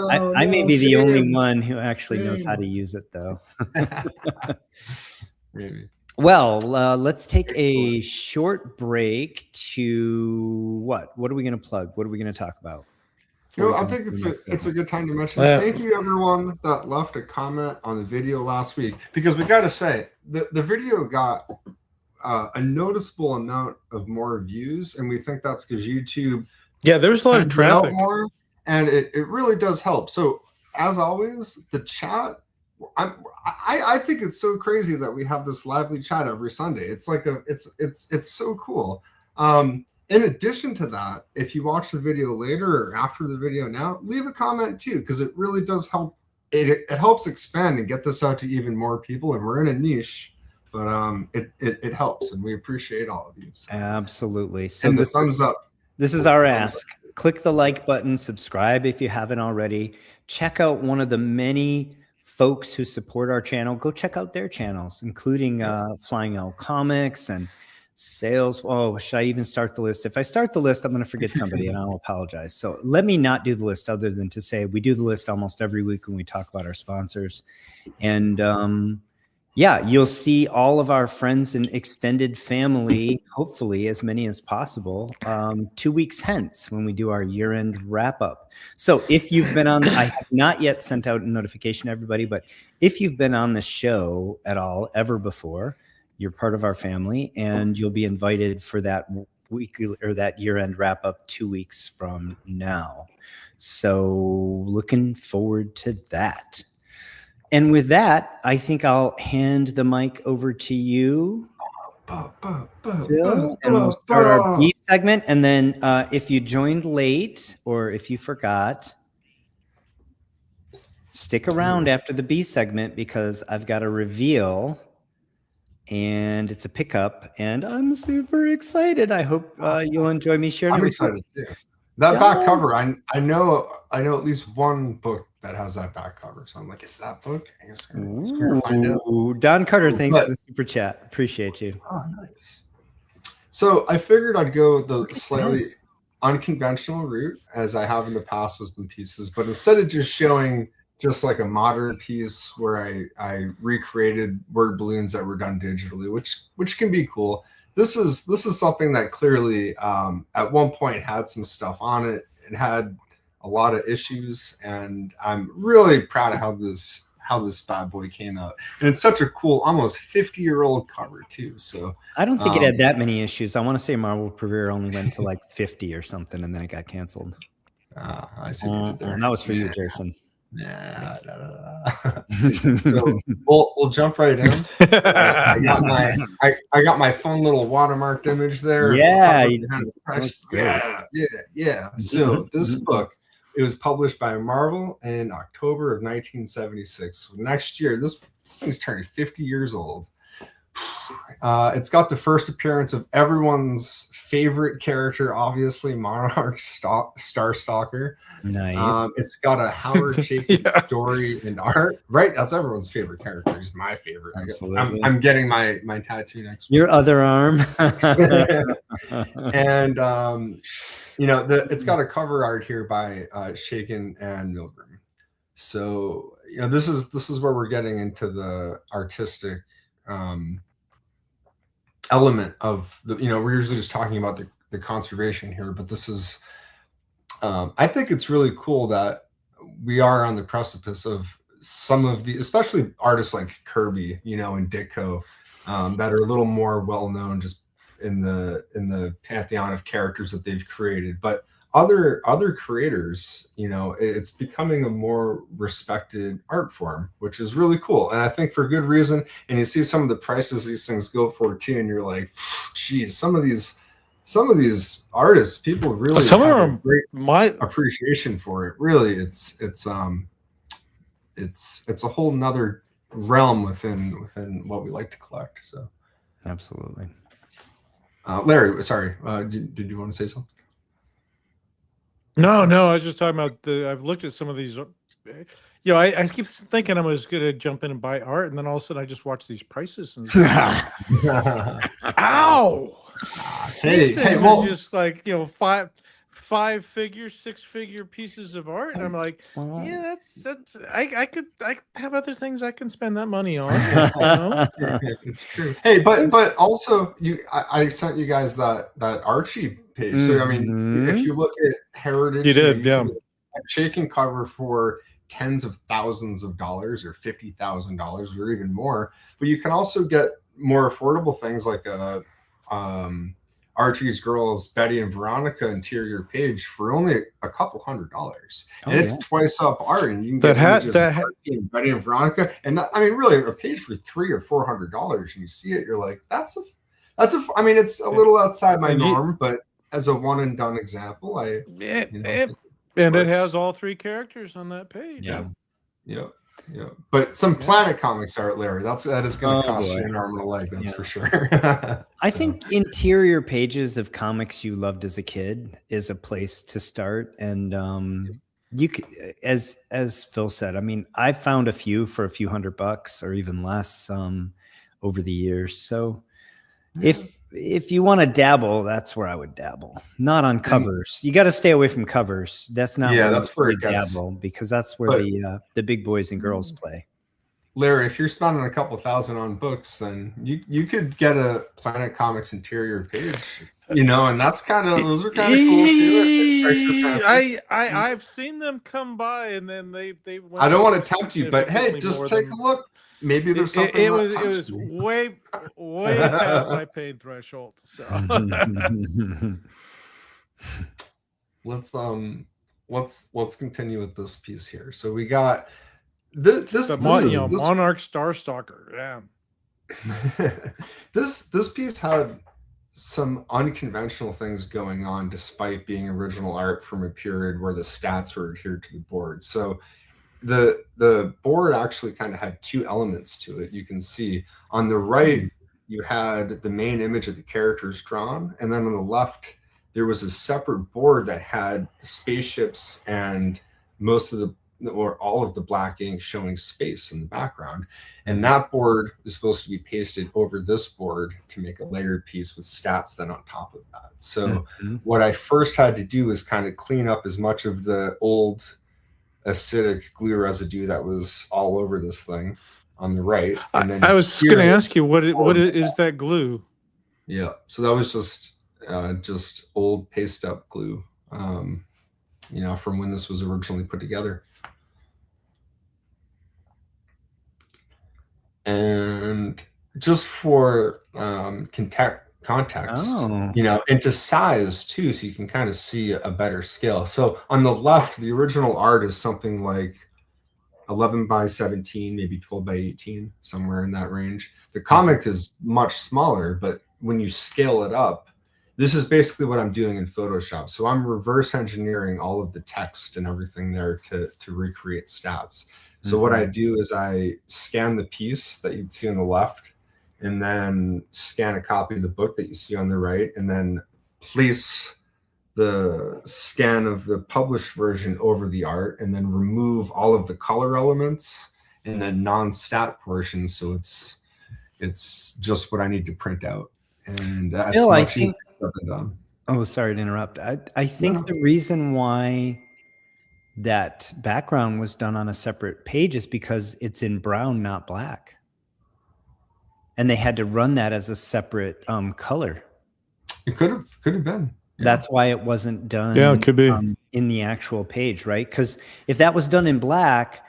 I may be the only one who actually knows how to use it though. Maybe. Well, let's take a short break to what are we going to plug? What are we going to talk about? I think it's a good time to mention. Thank you, everyone that left a comment on the video last week, because we got to say the video got a noticeable amount of more views, and we think that's because YouTube. Yeah, there's a lot of traffic. More, and it really does help. So as always, the chat, I think it's so crazy that we have this lively chat every Sunday. It's like it's so cool. In addition to that, if you watch the video later or after the video now, leave a comment too, because it really does help. It helps expand and get this out to even more people. And we're in a niche, but it helps, and we appreciate all of you. So. Absolutely. So and the thumbs up. This is our ask. Click the like button, subscribe if you haven't already. Check out one of the many folks who support our channel. Go check out their channels, including Flying Owl Comics and Sales. Oh, should I even start the list? If I start the list, I'm going to forget somebody, and I'll apologize. So let me not do the list, other than to say we do the list almost every week when we talk about our sponsors. And yeah, you'll see all of our friends and extended family, hopefully as many as possible, 2 weeks hence when we do our year-end wrap-up. So if you've been on, I have not yet sent out a notification to everybody, but if you've been on the show at all ever before, you're part of our family, and you'll be invited for that weekly or that year-end wrap-up 2 weeks from now. So looking forward to that. And with that, I think I'll hand the mic over to you, Phil, and we'll start our B segment. And then if you joined late or if you forgot, stick around after the B segment, because I've got a reveal, and it's a pickup, and I'm super excited. I hope you'll enjoy me sharing. I'm excited too. That back cover, I know at least one book that has that back cover. So I'm like, is that book? I guess we're find out. Don Carter, thanks for the super chat. Appreciate you. Oh, nice. So I figured I'd go the slightly unconventional route, as I have in the past with some pieces, but instead of just showing just like a modern piece where I recreated word balloons that were done digitally, which can be cool. This is something that clearly at one point had some stuff on it. It had a lot of issues, and I'm really proud of how this bad boy came out. And it's such a cool, almost 50-year-old cover too. So I don't think it had that many issues. I want to say Marvel Premiere only went to like 50 or something, and then it got canceled. I see what you did there. And that was for you, Jason. Nah. So we'll jump right in. I got my fun little watermarked image there. Yeah, yeah. So this book, it was published by Marvel in October of 1976. So next year, this thing's turning 50 years old. It's got the first appearance of everyone's favorite character, obviously, Monarch Starstalker. Nice. It's got a Howard Chaykin story and art. Right? That's everyone's favorite character. He's my favorite. Absolutely. I'm getting my tattoo next week. Your other arm. And it's got a cover art here by Chaykin and Milgram. So this is where we're getting into the artistic element of the, we're usually just talking about the conservation here, but this is I think it's really cool that we are on the precipice of some of the, especially artists like Kirby, and Ditko, that are a little more well known just in the pantheon of characters that they've created. But other creators, it's becoming a more respected art form, which is really cool. And I think for good reason. And you see some of the prices these things go for too, and you're like, geez, some of these artists, people really some of have them a great appreciation for it. Really, it's a whole nother realm within what we like to collect. So Absolutely. Larry, sorry, did you want to say something? No, I was just talking about I've looked at some of these. I keep thinking I was going to jump in and buy art, and then all of a sudden I just watch these prices and ow! Hey, well, just like five figure, 6-figure pieces of art, and I'm like, yeah, that's I could have other things I can spend that money on. It's true. Hey, but also I sent you guys that Archie page. So I mean, if you look at Heritage, you did, yeah. Chaykin cover for tens of thousands of dollars or $50,000 or even more. But you can also get more affordable things like a Archie's Girls, Betty and Veronica interior page for only a couple $100, and it's twice up art, and you can get images of Archie and Betty and Veronica, and that, I mean, really, a page for $300 or $400, and you see it, you're like, that's a. I mean, it's a little outside my norm, but as a one and done example, and it has all 3 characters on that page. Yeah. But some Planet Comics art, Larry. That is going to cost you an arm and a leg. That's for sure. I think interior pages of comics you loved as a kid is a place to start, and you could, as Phil said. I mean, I found a few for a few $100 or even less over the years. So if you want to dabble, that's where I would dabble. Not on covers. You got to stay away from covers. That's not. That's where it gets. Dabble, because that's where the big boys and girls play. Larry, if you're spending a couple $1,000 on books, then you could get a Planet Comics interior page, and that's those are kind of cool too. I've seen them come by, and then they I don't want to tempt you, but hey, just take a look. Maybe there's something. It was way past my pain threshold. So let's continue with this piece here. So we got this Monarch Starstalker. Yeah. This piece had some unconventional things going on, despite being original art from a period where the stats were adhered to the board. So the board actually kind of had 2 elements to it. You can see on the right, you had the main image of the characters drawn, and then on the left, there was a separate board that had the spaceships and all of the black ink showing space in the background. And that board is supposed to be pasted over this board to make a layered piece with stats then on top of that. So what I first had to do was kind of clean up as much of the old acidic glue residue that was all over this thing on the right. And then I was going to ask you, what is that glue? Yeah, so that was just old paste up glue, from when this was originally put together. And just for context, into size too, so you can kind of see a better scale. So on the left, the original art is something like 11 by 17, maybe 12 by 18, somewhere in that range. The comic is much smaller, but when you scale it up, this is basically what I'm doing in Photoshop. So I'm reverse engineering all of the text and everything there to recreate stats. So what I do is I scan the piece that you'd see on the left, and then scan a copy of the book that you see on the right, and then place the scan of the published version over the art, and then remove all of the color elements and the non-stat portions, so it's just what I need to print out. And that's much easier than done. Oh, sorry to interrupt. I think the reason why that background was done on a separate page is because it's in brown, not black. And they had to run that as a separate color. It could have been. Yeah. That's why it wasn't done. Yeah, it could be in the actual page, right? Because if that was done in black,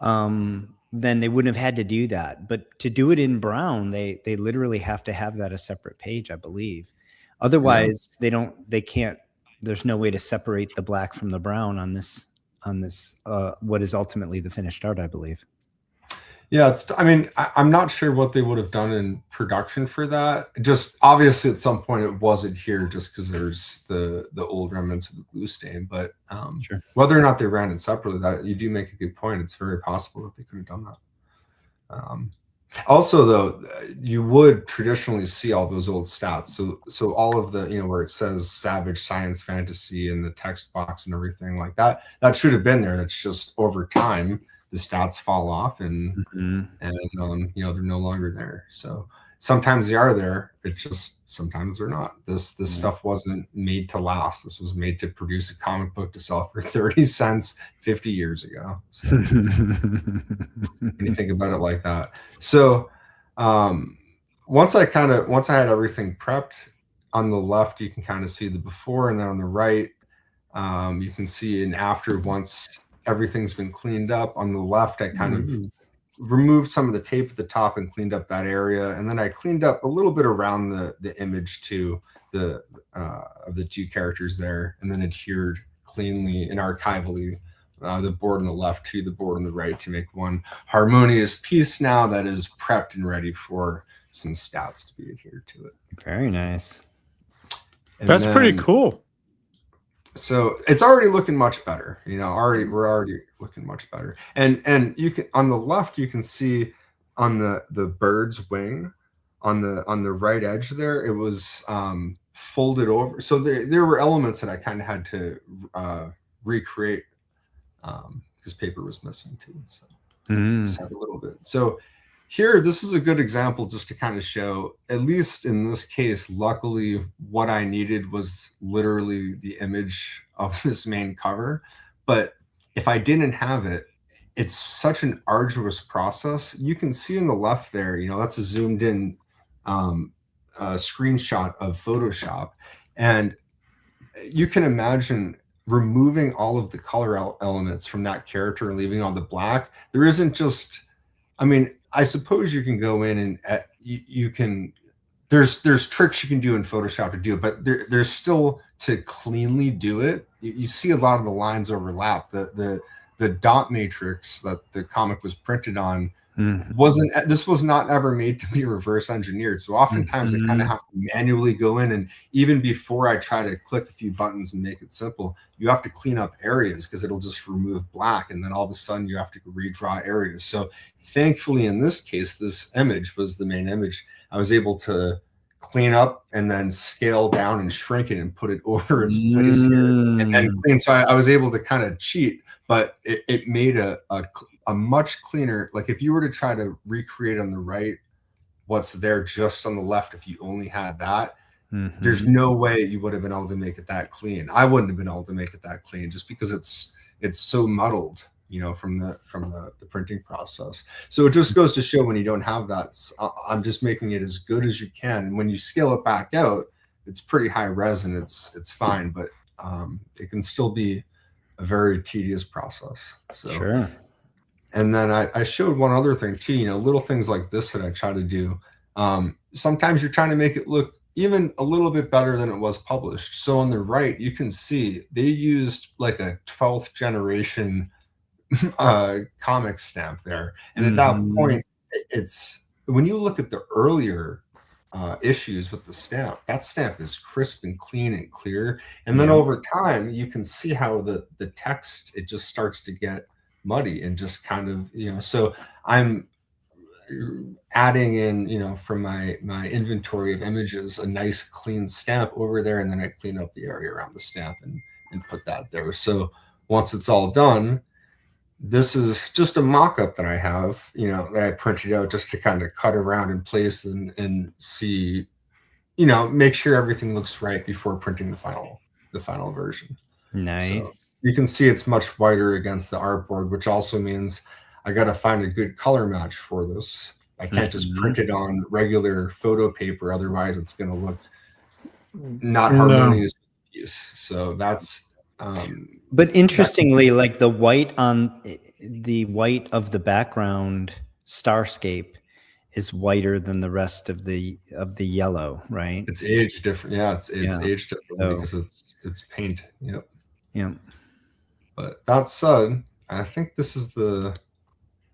then they wouldn't have had to do that. But to do it in brown, they literally have to have that a separate page, I believe. Otherwise, they can't. There's no way to separate the black from the brown on this what is ultimately the finished art, I believe. Yeah, I'm not sure what they would have done in production for that. Just obviously at some point it wasn't here just because there's the old remnants of the glue stain. But sure. Whether or not they ran it separately, that you do make a good point. It's very possible that they could have done that. Also, though, you would traditionally see all those old stats. So all of the, where it says Savage Science Fantasy in the text box and everything like that, that should have been there. That's just over time, the stats fall off and they're no longer there. So sometimes they are there. It's just sometimes they're not. This stuff wasn't made to last. This was made to produce a comic book to sell for 30 cents 50 years ago. So when you think about it like that. So once I had everything prepped, on the left you can kind of see the before, and then on the right you can see an after once everything's been cleaned up. On the left, I kind of removed some of the tape at the top and cleaned up that area, and then I cleaned up a little bit around the image to the of the two characters there, and then adhered cleanly and archivally the board on the left to the board on the right to make one harmonious piece now that is prepped and ready for some stats to be adhered to it. Very nice. And That's pretty cool. So it's already looking much better. We're already looking much better. And you can, on the left, you can see on the bird's wing on the right edge there, it was folded over. So there were elements that I kind of had to recreate because paper was missing too. So a little bit. So here, this is a good example just to kind of show, at least in this case, luckily what I needed was literally the image of this main cover. But if I didn't have it, it's such an arduous process. You can see on the left there, that's a zoomed in screenshot of Photoshop. And you can imagine removing all of the color elements from that character and leaving all the black. There isn't just, I suppose you can go in and you can, there's tricks you can do in Photoshop to do it, but there's still to cleanly do it. You see a lot of the lines overlap. The dot matrix that the comic was printed on this was not ever made to be reverse engineered. So oftentimes I kind of have to manually go in, and even before I try to click a few buttons and make it simple, you have to clean up areas because it'll just remove black, and then all of a sudden you have to redraw areas. So thankfully in this case, this image was the main image. I was able to clean up and then scale down and shrink it and put it over its place here, and then clean. So I was able to kind of cheat, but it made a much cleaner, like if you were to try to recreate on the right what's there just on the left, if you only had that, there's no way you would have been able to make it that clean. I wouldn't have been able to make it that clean just because it's so muddled, from the printing process. So it just goes to show, when you don't have that, I'm just making it as good as you can. And when you scale it back out, it's pretty high res and it's fine, but it can still be a very tedious process. So sure. And then I showed one other thing too, little things like this that I try to do. Sometimes you're trying to make it look even a little bit better than it was published. So on the right, you can see they used like a 12th generation comic stamp there. And at that point, it's, when you look at the earlier issues with the stamp, that stamp is crisp and clean and clear. And then over time, you can see how the text, it just starts to get muddy and just kind of, so I'm adding in, from my inventory of images, a nice clean stamp over there, and then I clean up the area around the stamp and put that there. So once it's all done, this is just a mock-up that I have, that I printed out just to kind of cut around in place and see, make sure everything looks right before printing the final version. Nice. So you can see it's much whiter against the artboard, which also means I got to find a good color match for this. I can't just print it on regular photo paper. Otherwise it's going to look not harmonious. So that's, but interestingly, like the white of the background starscape is whiter than the rest of the yellow, right? It's aged different. Yeah, it's aged different because it's paint. Yep. Yeah. But that said, I think this is the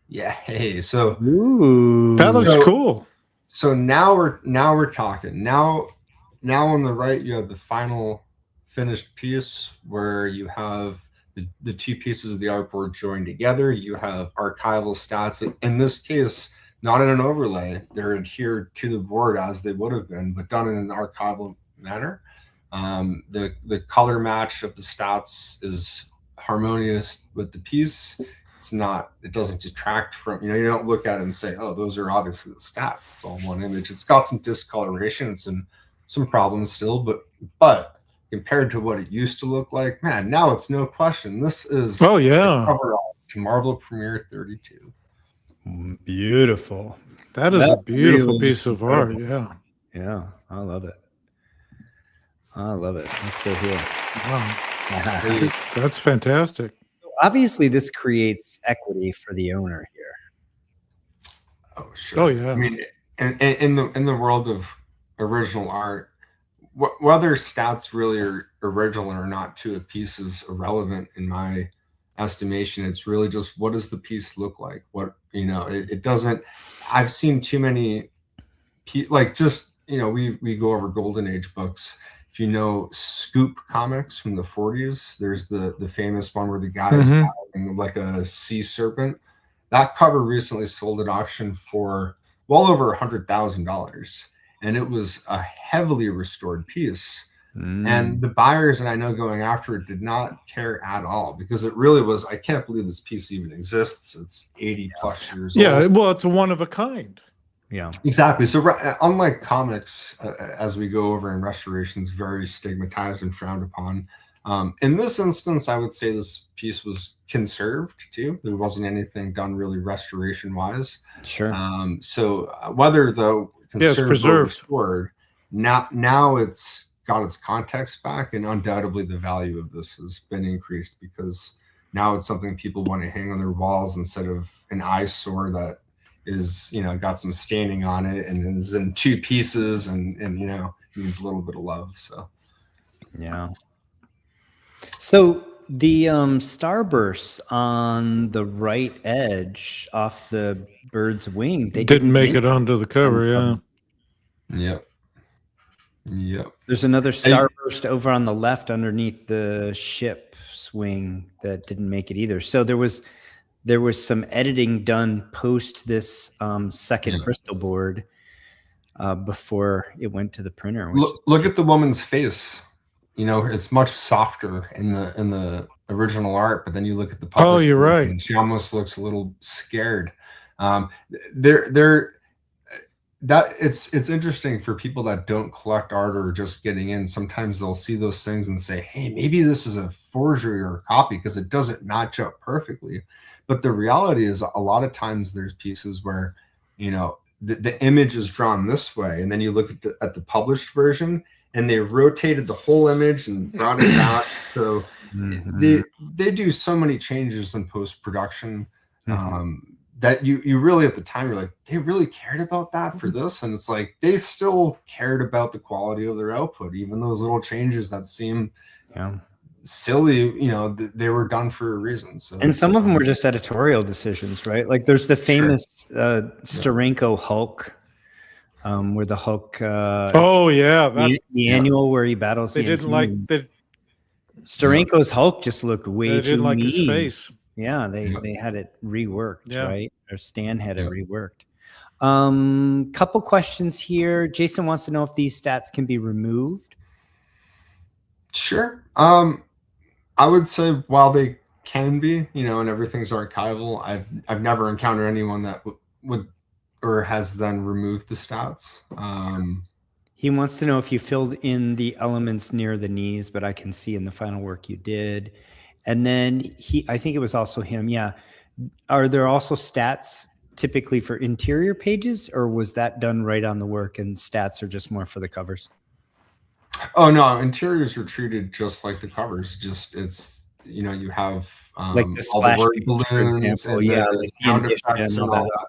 hey. So that looks cool. So now we're talking. Now on the right you have the final finished piece where you have the two pieces of the artboard joined together. You have archival stats. In this case, not in an overlay. They're adhered to the board as they would have been, but done in an archival manner. The color match of the stats is harmonious with the piece. It doesn't detract from, you don't look at it and say, oh, those are obviously the stats. It's all one image. It's got some discoloration and some problems still, but compared to what it used to look like, man, now it's no question. This is the cover art to Marvel Premiere 32. Beautiful. That is a beautiful piece of art. Yeah. Yeah. I love it. Let's go here. Wow. That's fantastic. Obviously, this creates equity for the owner here. Oh, sure. Oh yeah. I mean, in the world of original art, whether stats really are original or not to a piece is irrelevant in my estimation. It's really just, what does the piece look like? What, it doesn't. I've seen too many, like, just, we go over Golden Age books. If you know Scoop comics from the 40s, there's the famous one where the guy is battling like a sea serpent. That cover recently sold at auction for well over $100,000, and it was a heavily restored piece. And the buyers, and I know going after it, did not care at all, because it really was, I can't believe this piece even exists. It's 80 plus years old. Yeah, well, it's a one of a kind. Yeah, exactly. So unlike comics, as we go over in restorations, very stigmatized and frowned upon. In this instance, I would say this piece was conserved too. There wasn't anything done really restoration wise. Sure. So whether the it's preserved, restored, now it's got its context back, and undoubtedly the value of this has been increased, because now it's something people want to hang on their walls instead of an eyesore that is, got some staining on it and is in two pieces and needs a little bit of love. So yeah. So the starbursts on the right edge off the bird's wing, they didn't make it onto the cover. Yep. There's another starburst over on the left underneath the ship's wing that didn't make it either. So there was some editing done post this second Bristol board before it went to the printer. Look at the woman's face. It's much softer in the original art, but then you look at the published. Oh, you're right. And she almost looks a little scared. It's interesting for people that don't collect art or just getting in. Sometimes they'll see those things and say, hey, maybe this is a forgery or a copy because it doesn't match up perfectly. But the reality is, a lot of times there's pieces where, the image is drawn this way, and then you look at the published version, and they rotated the whole image and brought it back. So they do so many changes in post-production that you really, at the time, you're like, they really cared about that for this? And it's like, they still cared about the quality of their output, even those little changes that seem silly, they were done for a reason. So, and some of them were just editorial decisions, right? Like there's the famous Steranko Hulk, where the Hulk the annual where he battles. They didn't like that. Steranko's Hulk just looked way too like mean. His face. Yeah, they had it reworked, right? Or Stan had it reworked. Couple questions here. Jason wants to know if these stats can be removed. Sure. I would say while they can be, and everything's archival, I've never encountered anyone that would or has then removed the stats. He wants to know if you filled in the elements near the knees, but I can see in the final work you did. And then I think it was also him. Yeah. Are there also stats typically for interior pages, or was that done right on the work and stats are just more for the covers? Oh no, interiors were treated just like the covers. Just you have like the splash all the page, for example. and the sound effects and all that.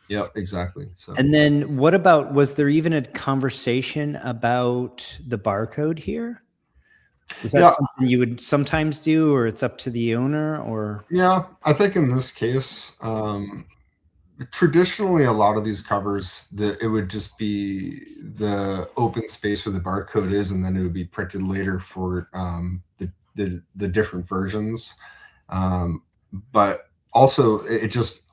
Yep, exactly. So, and then what about, was there even a conversation about the barcode here? Is that something you would sometimes do, or it's up to the owner? Or I think in this case, traditionally a lot of these covers, it would just be the open space where the barcode is, and then it would be printed later for the different versions. But also it just,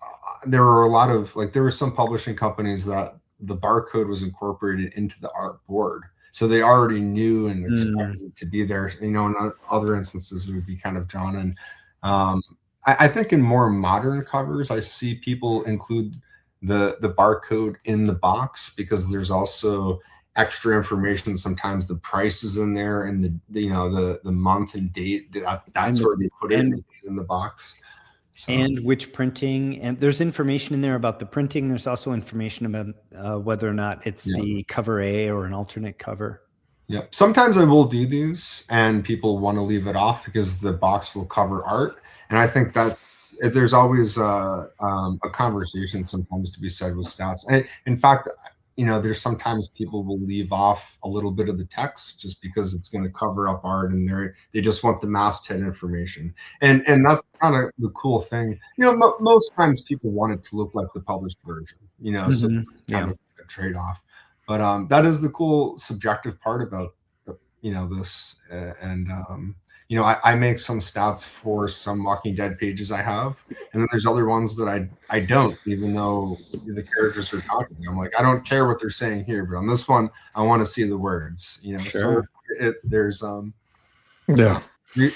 there were a lot of, like, there were some publishing companies that the barcode was incorporated into the art board. So they already knew and expected it to be there. In other instances, it would be kind of drawn in. I think in more modern covers, I see people include the barcode in the box, because there's also extra information. Sometimes the price is in there, and the month and date. That's where they put it in the box. So. And which printing, and there's information in there about the printing. There's also information about whether or not it's the cover A or an alternate cover. Yeah. Sometimes I will do these and people want to leave it off because the box will cover art. And I think that's there's always a conversation sometimes to be said with stats. And in fact, there's sometimes people will leave off a little bit of the text just because it's going to cover up art, and they just want the masthead information. And that's kind of the cool thing. Most times people want it to look like the published version. So it's kind of a trade-off. But that is the cool subjective part about this. I make some stats for some Walking Dead pages I have, and then there's other ones that I don't, even though the characters are talking. I'm like, I don't care what they're saying here, but on this one, I want to see the words. Sure. So there's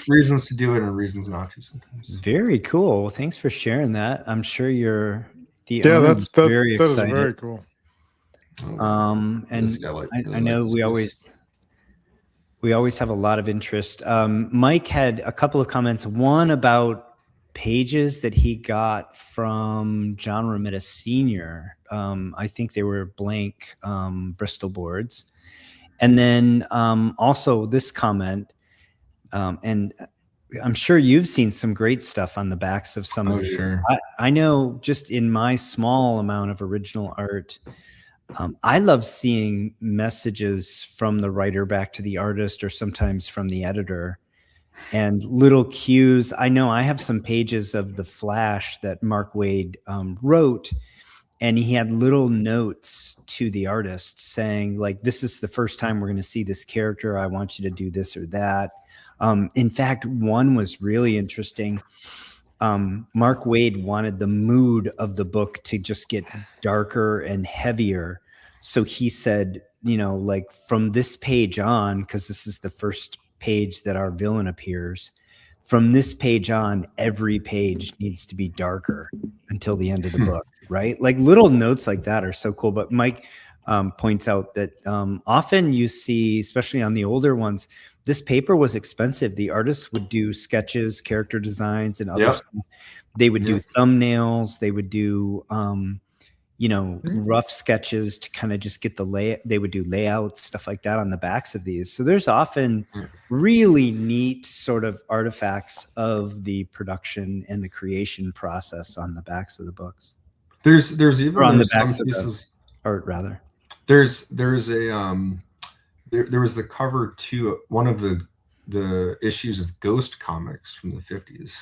reasons to do it and reasons not to sometimes. Very cool. Thanks for sharing that. I'm sure that's very that excited. is very cool. And I know we always have a lot of interest. Mike had a couple of comments. One about pages that he got from John Romita Sr. I think they were blank Bristol boards. And then also this comment, and I'm sure you've seen some great stuff on the backs of some of these. Sure. I know just in my small amount of original art, I love seeing messages from the writer back to the artist, or sometimes from the editor, and little cues. I know I have some pages of The Flash that Mark Waid wrote, and he had little notes to the artist saying, like, this is the first time we're going to see this character. I want you to do this or that. In fact, one was really interesting. Mark Waid wanted the mood of the book to just get darker and heavier. So he said, like from this page on, because this is the first page that our villain appears, from this page on, every page needs to be darker until the end of the book, right? Like little notes like that are so cool. But Mike points out that often you see, especially on the older ones, this paper was expensive. The artists would do sketches, character designs, and other stuff. They would do thumbnails. They would do, rough sketches to kind of just get they would do layouts, stuff like that on the backs of these. So there's often really neat sort of artifacts of the production and the creation process on the backs of the books. There's even on the some backs pieces. Art rather. There was the cover to one of the issues of Ghost comics from the 50s,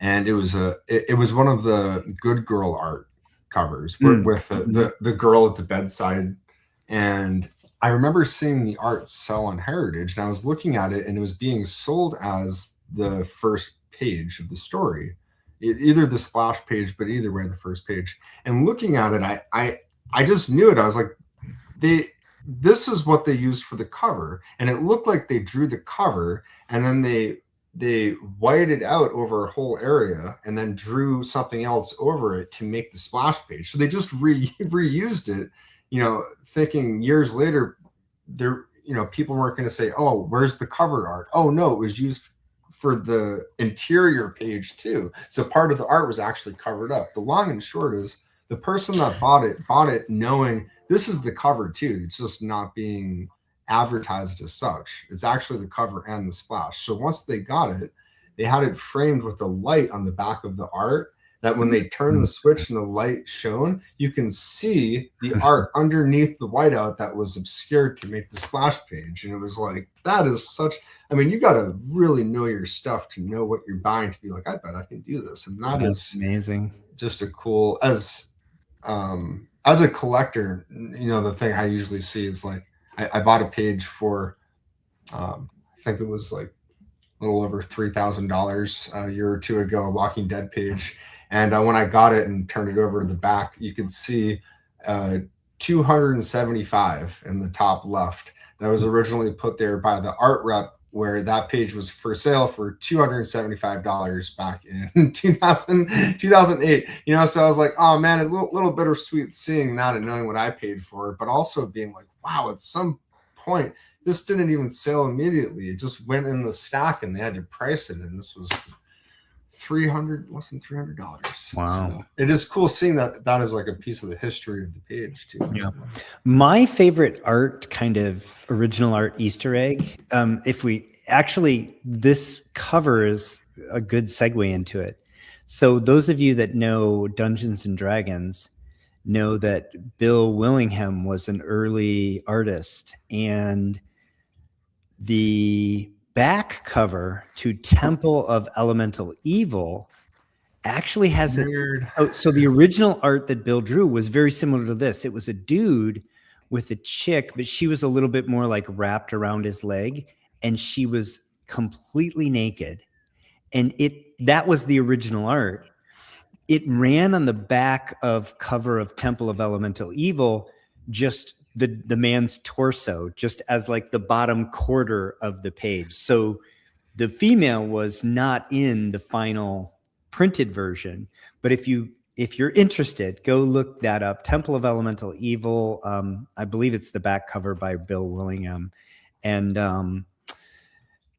and it was one of the Good Girl art covers with the girl at the bedside. And I remember seeing the art sell on Heritage, and I was looking at it, and it was being sold as the first page of the story, either the splash page, but either way, the first page. And looking at it, I just knew it. I was like, this is what they used for the cover. And it looked like they drew the cover, and then they whited out over a whole area and then drew something else over it to make the splash page. So they just reused it, thinking years later, people weren't going to say, oh, where's the cover art? Oh no, it was used for the interior page too. So part of the art was actually covered up. The long and short is, the person that bought it knowing this is the cover too. It's just not being advertised as such. It's actually the cover and the splash. So once they got it, they had it framed with a light on the back of the art, that when they turn the switch and the light shone, you can see the art underneath the whiteout that was obscured to make the splash page. And it was like, that is you got to really know your stuff to know what you're buying, to be like, I bet I can do this. And that's amazing. Just a cool, as a collector, the thing I usually see is like, I bought a page for, I think it was like a little over $3,000 a year or two ago, a Walking Dead page. And when I got it and turned it over to the back, you could see 275 in the top left. That was originally put there by the art rep, where that page was for sale for $275 back in 2008. So I was like, oh man, it's a little bittersweet seeing that and knowing what I paid for it, but also being like, wow, at some point, this didn't even sell immediately. It just went in the stack and they had to price it. And this was less than $300. Wow. So it is cool seeing that is like a piece of the history of the page too. Yeah. My favorite art, kind of original art Easter egg, this cover is a good segue into it. So those of you that know Dungeons and Dragons know that Bill Willingham was an early artist, and the back cover to Temple of Elemental Evil actually has it. So the original art that Bill drew was very similar to this. It was a dude with a chick, but she was a little bit more like wrapped around his leg, and she was completely naked. And that was the original art. It ran on the back of cover of Temple of Elemental Evil, just the man's torso, just as like the bottom quarter of the page. So the female was not in the final printed version. But if you're interested, go look that up. Temple of Elemental Evil. I believe it's the back cover by Bill Willingham. And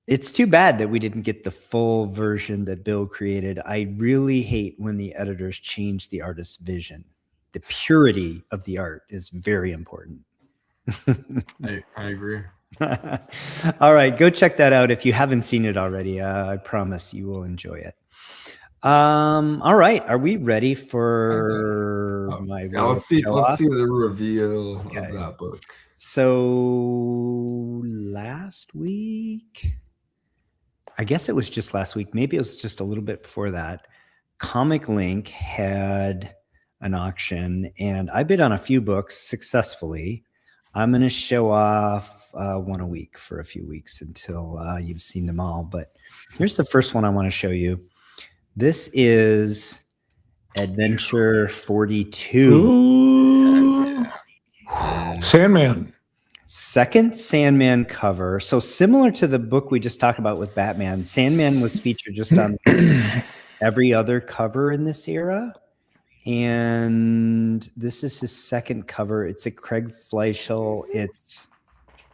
it's too bad that we didn't get the full version that Bill created. I really hate when the editors change the artist's vision. The purity of the art is very important. I agree. All right, go check that out if you haven't seen it already. I promise you will enjoy it. All right, are we ready for my? Yeah, let's see the reveal of that book. So last week, I guess it was just last week. Maybe it was just a little bit before that. Comic Link had an auction, and I bid on a few books successfully. I'm going to show off one a week for a few weeks until you've seen them all. But here's the first one I want to show you. This is Adventure 42. Ooh. Sandman. Second Sandman cover. So similar to the book we just talked about with Batman, Sandman was featured just on every other cover in this era. And this is his second cover. It's a Craig Fleischl. It's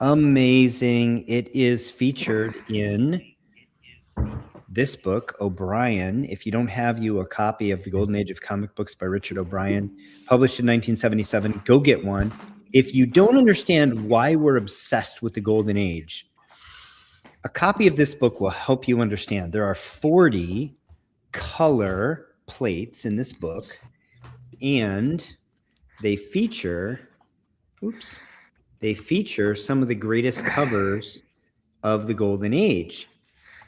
amazing. It is featured in this book, O'Brien. If you don't have a copy of The Golden Age of Comic Books by Richard O'Brien, published in 1977, go get one. If you don't understand why we're obsessed with the Golden Age, a copy of this book will help you understand. There are 40 color plates in this book, and they feature some of the greatest covers of the Golden Age.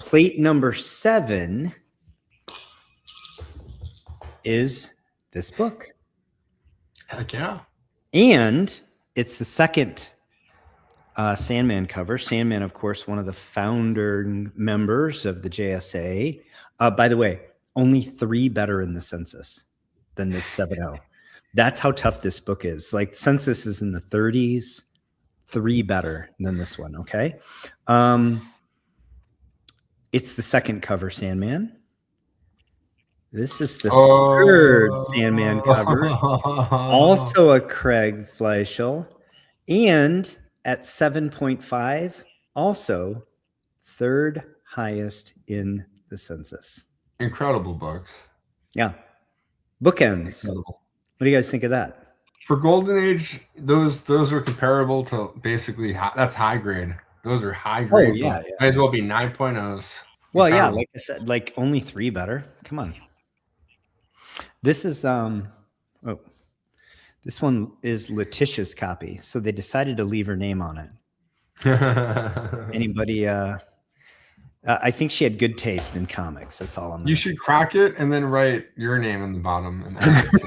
Plate number 7 is this book. Heck yeah. And it's the second Sandman cover. Sandman, of course, one of the founding members of the JSA. By the way, only 3 better in the census than this 7-0. That's how tough this book is. Like, census is in the 30s, 3 better than this one, okay? It's the second cover, Sandman. This is the third Sandman cover. Also a Craig Fleischl. And at 7.5, also third highest in the census. Incredible books. Yeah. Bookends. Incredible. What do you guys think of that? For Golden Age, those are comparable to basically that's high grade. Those are high grade. Oh, yeah. Might as well be 9.0s. Well, yeah, like I said, like only 3 better. Come on. This is this one is Letitia's copy, so they decided to leave her name on it. Anybody? I think she had good taste in comics. That's all I'm. You should crack it and then write your name in the bottom.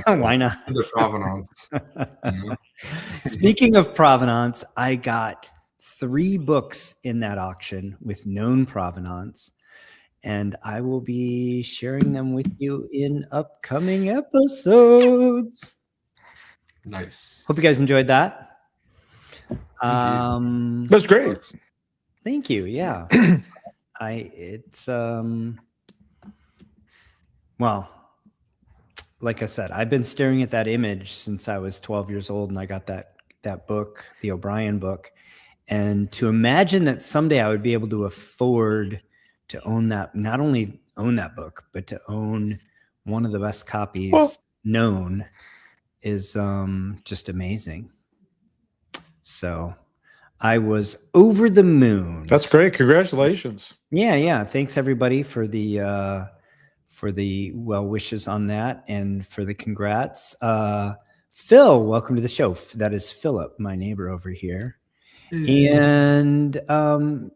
And why not? The provenance. Speaking of provenance, I got 3 books in that auction with known provenance, and I will be sharing them with you in upcoming episodes. Nice. Hope you guys enjoyed that. That's great. Thank you. Yeah. Well, like I said, I've been staring at that image since I was 12 years old, and I got that book, the O'Brien book. And to imagine that someday I would be able to afford to own that, not only own that book, but to own one of the best copies known is just amazing. So I was over the moon. That's great. Congratulations. Yeah. Thanks everybody for for the well wishes on that and for the congrats. Phil, welcome to the show. That is Phillip, my neighbor over here. And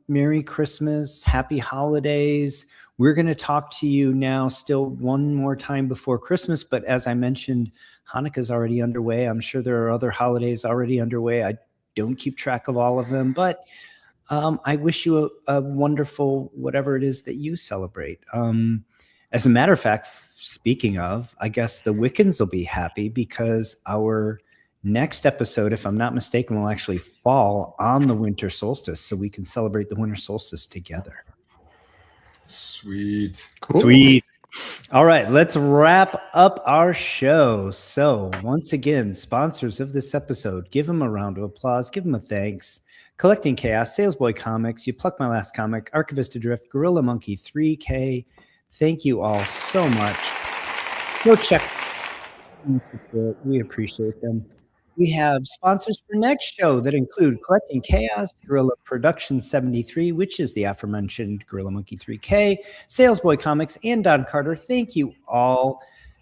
Merry Christmas, Happy Holidays. We're going to talk to you now still one more time before Christmas, but as I mentioned, Hanukkah's already underway. I'm sure there are other holidays already underway. I don't keep track of all of them, but I wish you a wonderful whatever it is that you celebrate. As a matter of fact, speaking of, I guess the Wiccans will be happy because our next episode, if I'm not mistaken, will actually fall on the winter solstice, so we can celebrate the winter solstice together. Sweet. Cool. Sweet. All right, let's wrap up our show. So once again, sponsors of this episode, give them a round of applause, give them a thanks. Collecting Chaos, Salesboy Comics, You Pluck My Last Comic, Archivist Adrift, Gorilla Monkey 3K. Thank you all so much. Go check. We appreciate them. We have sponsors for next show that include Collecting Chaos, Gorilla Production 73, which is the aforementioned Gorilla Monkey 3K, Salesboy Comics, and Don Carter. Thank you all.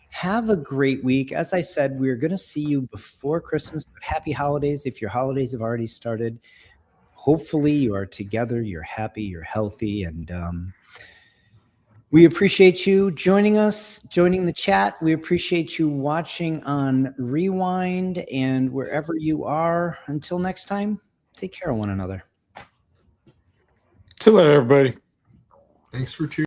Have a great week. As I said, we're going to see you before Christmas. Happy holidays if your holidays have already started. Hopefully you are together, you're happy, you're healthy, and we appreciate you joining us, joining the chat. We appreciate you watching on Rewind and wherever you are. Until next time, take care of one another. See you later, everybody. Thanks for tuning